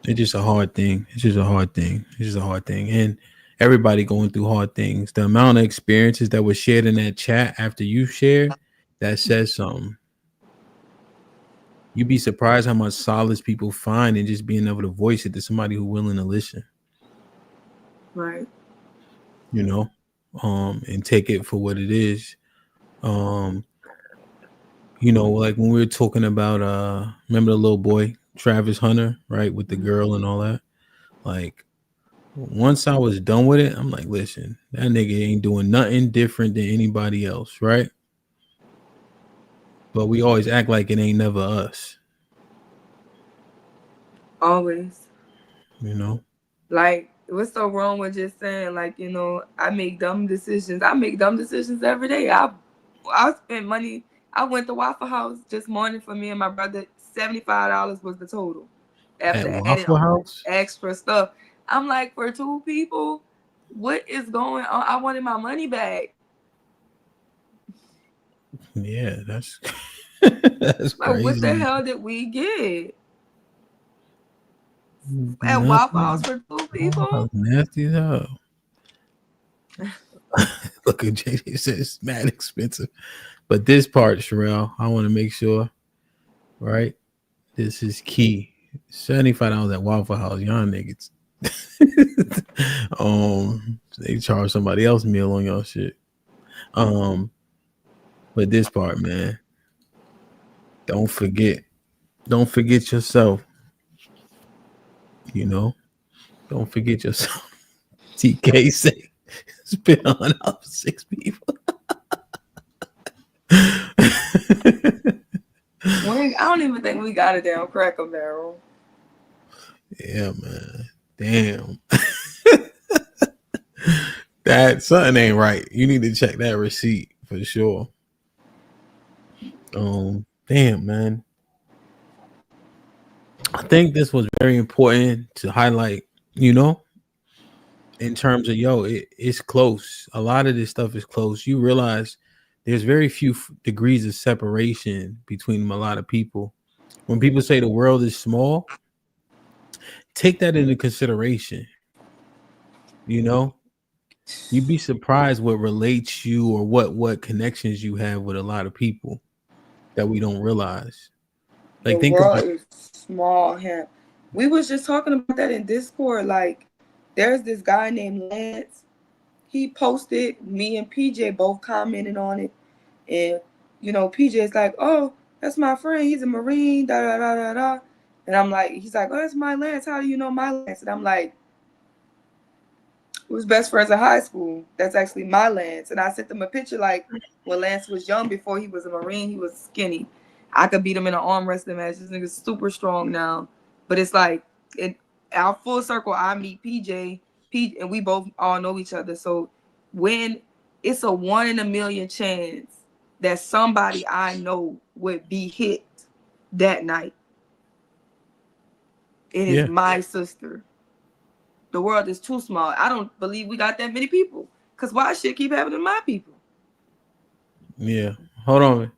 S8: It's just a hard thing. It's just a hard thing. It's just a hard thing. And everybody going through hard things. The amount of experiences that were shared in that chat after you shared, that says something. You'd be surprised how much solace people find in just being able to voice it to somebody who's willing to listen.
S9: Right.
S8: You know, and take it for what it is. You know, like when we were talking about remember the little boy, Travis Hunter, right, with the girl and all that. Like, once I was done with it, I'm like, listen, that nigga ain't doing nothing different than anybody else, right? But we always act like it ain't never us.
S9: Always.
S8: You know?
S9: Like, what's so wrong with just saying, like, you know, I make dumb decisions. I make dumb decisions every day. I spent money. I went to Waffle House just morning for me and my brother. $75 was the total. After
S8: At
S9: adding
S8: Waffle House?
S9: extra stuff. I'm like, for 2 people, what is going on? I wanted my money back.
S8: Yeah, that's that's
S9: Like,
S8: crazy.
S9: what the hell did we get? At
S8: Nothing.
S9: Waffle House for 2 people?
S8: Nasty as hell. Look at JJ says it's mad expensive. But this part, Sherelle, I want to make sure, right? This is key. $75 at Waffle House, y'all niggas. They charge somebody else meal on y'all shit. But this part, man, don't forget yourself. You know, don't forget yourself. TK say spit on out 6 people.
S9: I don't even think we got a damn Cracker Barrel.
S8: Yeah, man. Damn. That something ain't right. You need to check that receipt for sure. Damn, man. I think this was very important to highlight, you know, in terms of, it's close. A lot of this stuff is close. You realize there's very few degrees of separation between a lot of people. When people say the world is small, take that into consideration. You know, you'd be surprised what relates you or what connections you have with a lot of people that we don't realize. Like,
S9: The world is small here. We was just talking about that in Discord. Like, there's this guy named Lance. He posted, me and PJ both commented on it. And, you know, PJ's like, oh, that's my friend. He's a Marine, da da da da da. And I'm like, he's like, oh, that's my Lance. How do you know my Lance? And I'm like, we was best friends in high school. That's actually my Lance. And I sent him a picture like when Lance was young before he was a Marine, he was skinny. I could beat him in an arm wrestling match. This nigga's super strong now. But it's like, in our full circle, I meet PJ, and we both all know each other. So when it's a 1 in a million chance that somebody I know would be hit that night, it is my sister. The world is too small. I don't believe we got that many people. Because why shit keep happening to my people?
S8: Yeah. Hold on.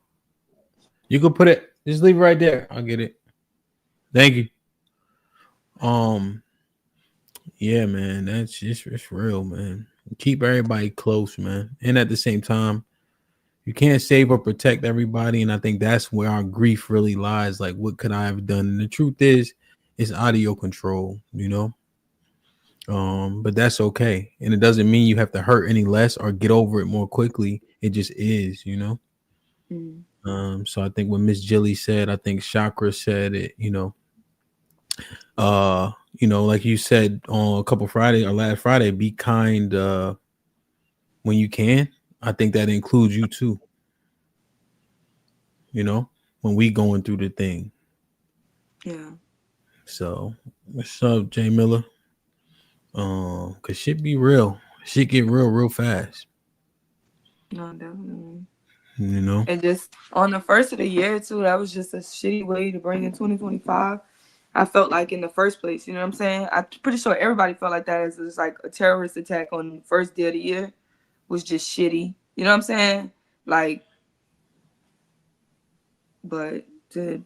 S8: You can put it, just leave it right there. I'll get it. Thank you. Yeah, man, that's just, it's real, man. Keep everybody close, man. And at the same time, you can't save or protect everybody. And I think that's where our grief really lies. Like, what could I have done? And the truth is, it's out of your control, you know? But that's okay. And it doesn't mean you have to hurt any less or get over it more quickly. It just is, you know? So I think what Miss Jilly said, I think Chakra said it, you know, like you said on a couple Friday or last Friday, be kind when you can. I think that includes you too. You know, when we going through the thing.
S9: Yeah.
S8: So what's up, Jay Miller? Cause shit be real. Shit get real fast.
S9: No, definitely.
S8: You know,
S9: and just on the first of the year too, that was just a shitty way to bring in 2025. I felt like in the first place, you know what I'm saying? I'm pretty sure everybody felt like that as just like a terrorist attack on the first day of the year was just shitty. You know what I'm saying? Like, but to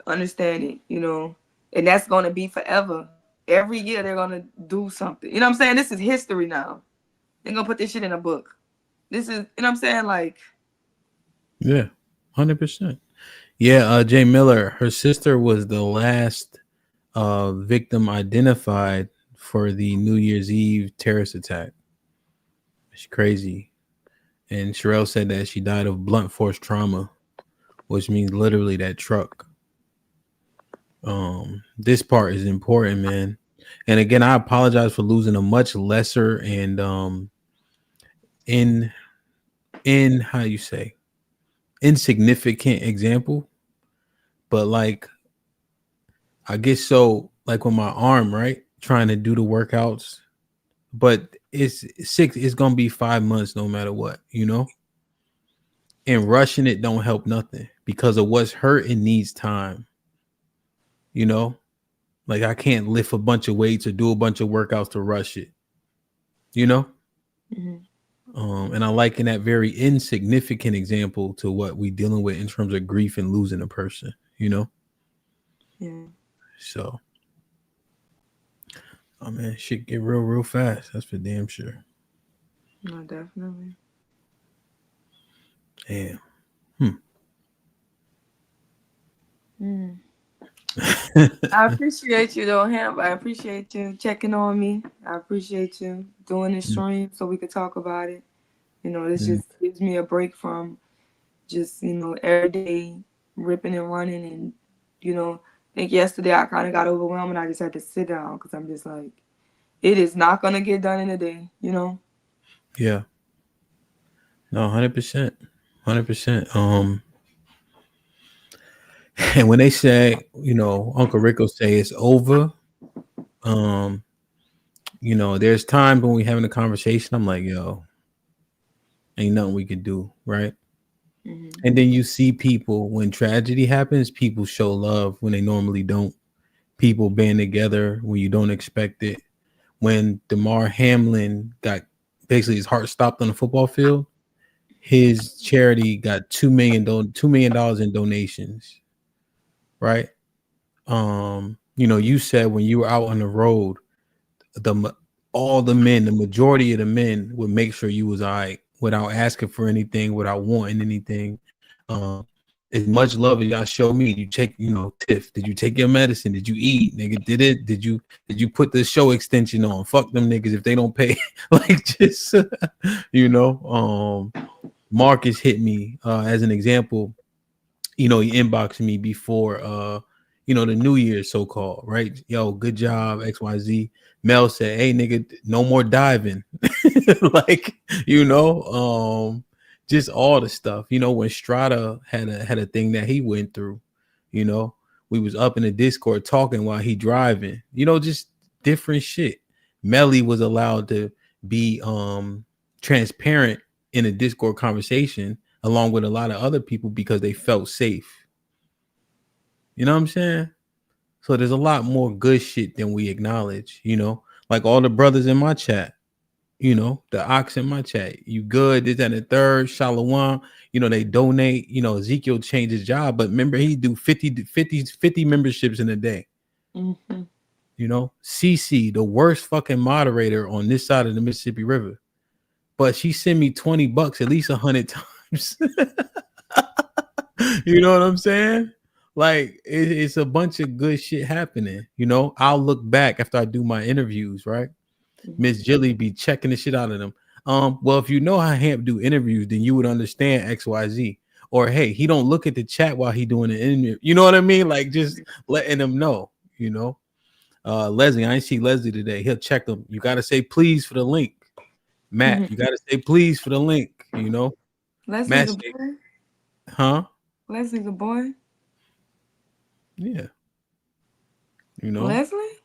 S9: understand it, you know, and that's going to be forever. Every year they're going to do something. You know what I'm saying? This is history now. They're going to put this shit in a book. This is, you know what I'm saying? Like,
S8: Yeah, 100%. Yeah, Jay Miller, her sister was the last victim identified for the New Year's Eve terrorist attack. It's crazy. And Sherelle said that she died of blunt force trauma, which means literally that truck. This part is important, man. And again, I apologize for losing a much lesser and in how you say insignificant example, but like I guess so, like with my arm, right, trying to do the workouts, but it's gonna be 5 months no matter what, you know, and rushing it don't help nothing because of what's hurt. It needs time, you know, like I can't lift a bunch of weights or do a bunch of workouts to rush it, you know. And I liken that very insignificant example to what we dealing with in terms of grief and losing a person, you know?
S9: Yeah.
S8: So, oh man, shit get real fast. That's for damn sure.
S9: No, definitely.
S8: Damn.
S9: I appreciate you though, Hamp. I appreciate you checking on me. I appreciate you doing this stream so we could talk about it. You know, this just gives me a break from just, you know, every day ripping and running. And, you know, I think yesterday I kind of got overwhelmed and I just had to sit down because I'm just like, it is not going to get done in a day, you know?
S8: Yeah. No, 100%. 100%. And when they say, you know, Uncle Rico say it's over, you know, there's times when we having a conversation, I'm like, yo, ain't nothing we can do, right? And then you see people when tragedy happens, people show love when they normally don't. People band together when you don't expect it. When Damar Hamlin got basically his heart stopped on the football field, his charity got $2 million in donations. Right. You know, you said when you were out on the road, all the men, the majority of the men would make sure you was all right without asking for anything, without wanting anything. As much love as y'all show me, you take, you know, Tiff, did you take your medicine? Did you eat? Nigga, did you put the show extension on? Fuck them niggas if they don't pay. Like, just you know, Marcus hit me as an example. You know, he inboxed me before you know, the New Year's so-called, right? Yo, good job, XYZ. Mel said, hey nigga, no more diving. Like, you know, just all the stuff. You know, when Strata had a thing that he went through, you know, we was up in the Discord talking while he driving, you know, just different shit. Melly was allowed to be transparent in a Discord conversation along with a lot of other people because they felt safe. You know what I'm saying? So there's a lot more good shit than we acknowledge, you know, like all the brothers in my chat, you know, the ox in my chat, you good, this and the third, Shalom, you know, they donate, you know, Ezekiel changed his job, but remember he do 50 memberships in a day. You know, CC, the worst fucking moderator on this side of the Mississippi River, but she sent me $20 at least 100 times. You know what I'm saying? Like it's a bunch of good shit happening. You know, I'll look back after I do my interviews, right? Miss Jilly be checking the shit out of them. Well, if you know how Hamp do interviews, then you would understand XYZ. Or hey, he don't look at the chat while he doing the interview. You know what I mean? Like just letting them know, you know. Leslie, I ain't see Leslie today. He'll check them. You gotta say please for the link. Matt, you gotta say please for the link, you know.
S9: Leslie's a boy?
S8: Huh?
S9: Leslie's a boy?
S8: Yeah. You know.
S9: Leslie?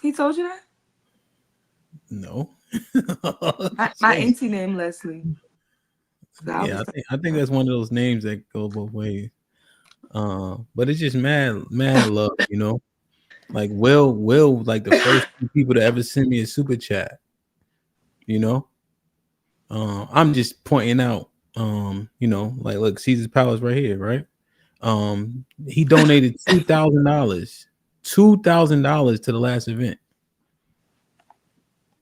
S9: He told you that?
S8: No.
S9: my auntie named Leslie. So
S8: yeah, I think that's one of those names that go both ways. But it's just mad love, you know. Like Will, like the first few people to ever send me a super chat. You know, I'm just pointing out You know, like look, Caesar's Palace right here, right? He donated $2,000 to the last event.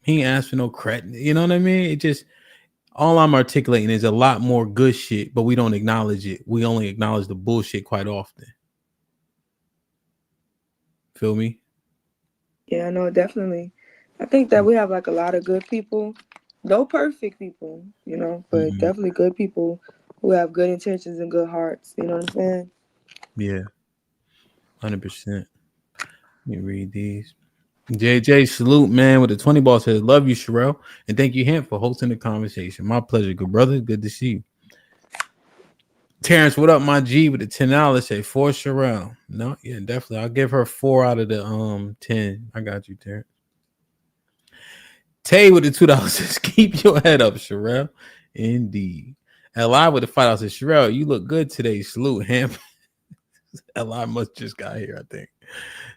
S8: He ain't asked for no credit. You know what I mean? It just all I'm articulating is a lot more good shit, but we don't acknowledge it. We only acknowledge the bullshit quite often. Feel me?
S9: Yeah, no, definitely. I think that we have like a lot of good people, no perfect people, you know, but definitely good people who have good intentions and good hearts. You know what I'm saying?
S8: Yeah, 100%. Let me read these. JJ salute, man, with the 20 ball says, love you, Sherelle, and thank you, Hemp, for hosting the conversation. My pleasure, good brother. Good to see you. Terrence, what up, my G, with the $10? Say for Sherelle. No, yeah, definitely. I'll give her 4 out of the 10. I got you, Terrence. Tay with the $2 says, keep your head up, Sherelle. Indeed. Li with the $5 says, Sherelle, you look good today. Salute, Hemp. Li must just got here, I think.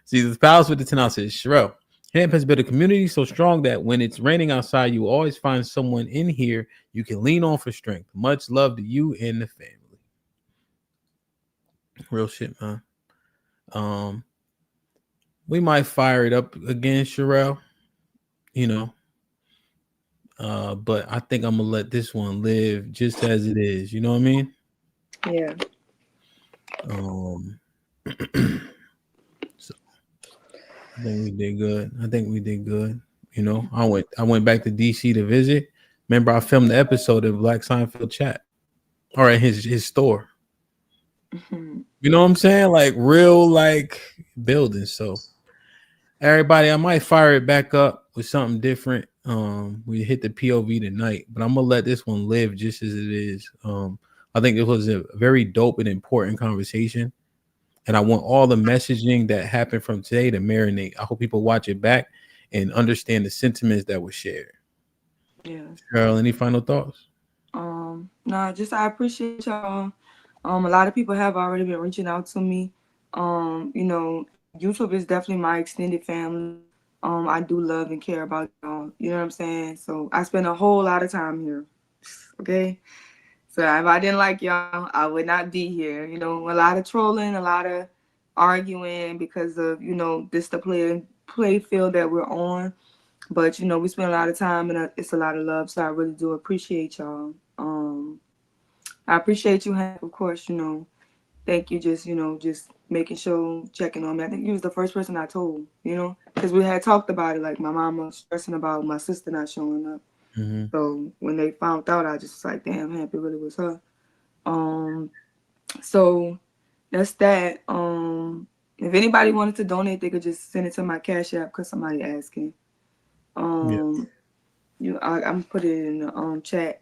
S8: See, the Palace with the $10 says, Sherelle, Hemp has built a community so strong that when it's raining outside, you always find someone in here you can lean on for strength. Much love to you and the family. Real shit, man. We might fire it up again, Sherelle. You know. But I think I'm gonna let this one live just as it is. You know what I mean?
S9: Yeah.
S8: So I think we did good. You know, I went back to DC to visit. Remember, I filmed the episode of Black Seinfeld Chat, or at his store. You know what I'm saying? Like real, like buildings. So everybody, I might fire it back up with something different. We hit the POV tonight, but I'm gonna let this one live just as it is. I think it was a very dope and important conversation, and I want all the messaging that happened from today to marinate. I hope people watch it back and understand the sentiments that were shared.
S9: Yeah.
S8: Cheryl, any final thoughts?
S9: No, just I appreciate y'all. A lot of people have already been reaching out to me. You know, YouTube is definitely my extended family. I do love and care about y'all. You know what I'm saying? So I spend a whole lot of time here. Okay. So if I didn't like y'all, I would not be here. You know, a lot of trolling, a lot of arguing because of, you know, this the play field that we're on. But, you know, we spend a lot of time and it's a lot of love. So I really do appreciate y'all. I appreciate you, Hank, of course, you know. Thank you, just, you know, just making sure, checking on me. I think you was the first person I told, you know, because we had talked about it, like my mom was stressing about my sister not showing up. So when they found out, I just was like, damn, Hank, it really was her. So that's that. If anybody wanted to donate, they could just send it to my Cash App because somebody asking. I'm put it in the chat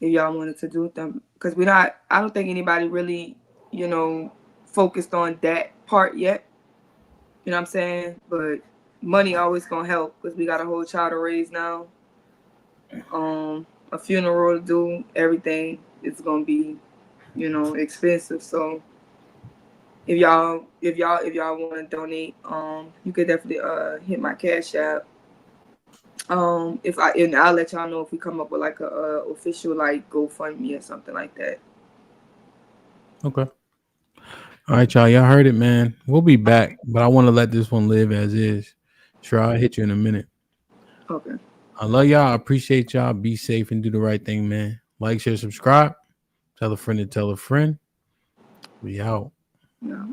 S9: if y'all wanted to do them, because I don't think anybody really, you know, focused on that part yet. You know what I'm saying? But money always gonna help because we got a whole child to raise now. A funeral to do, everything is gonna be, you know, expensive. So if y'all want to donate, you could definitely hit my Cash App. I'll let y'all know if we come up with like a official like GoFundMe or something like that.
S8: Okay. All right, y'all heard it, man. We'll be back, but I want to let this one live as is. Sure, I'll hit you in a minute.
S9: Okay.
S8: I love y'all. I appreciate y'all. Be safe and do the right thing, man. Like, share, subscribe. Tell a friend to tell a friend. We out.
S9: Yeah.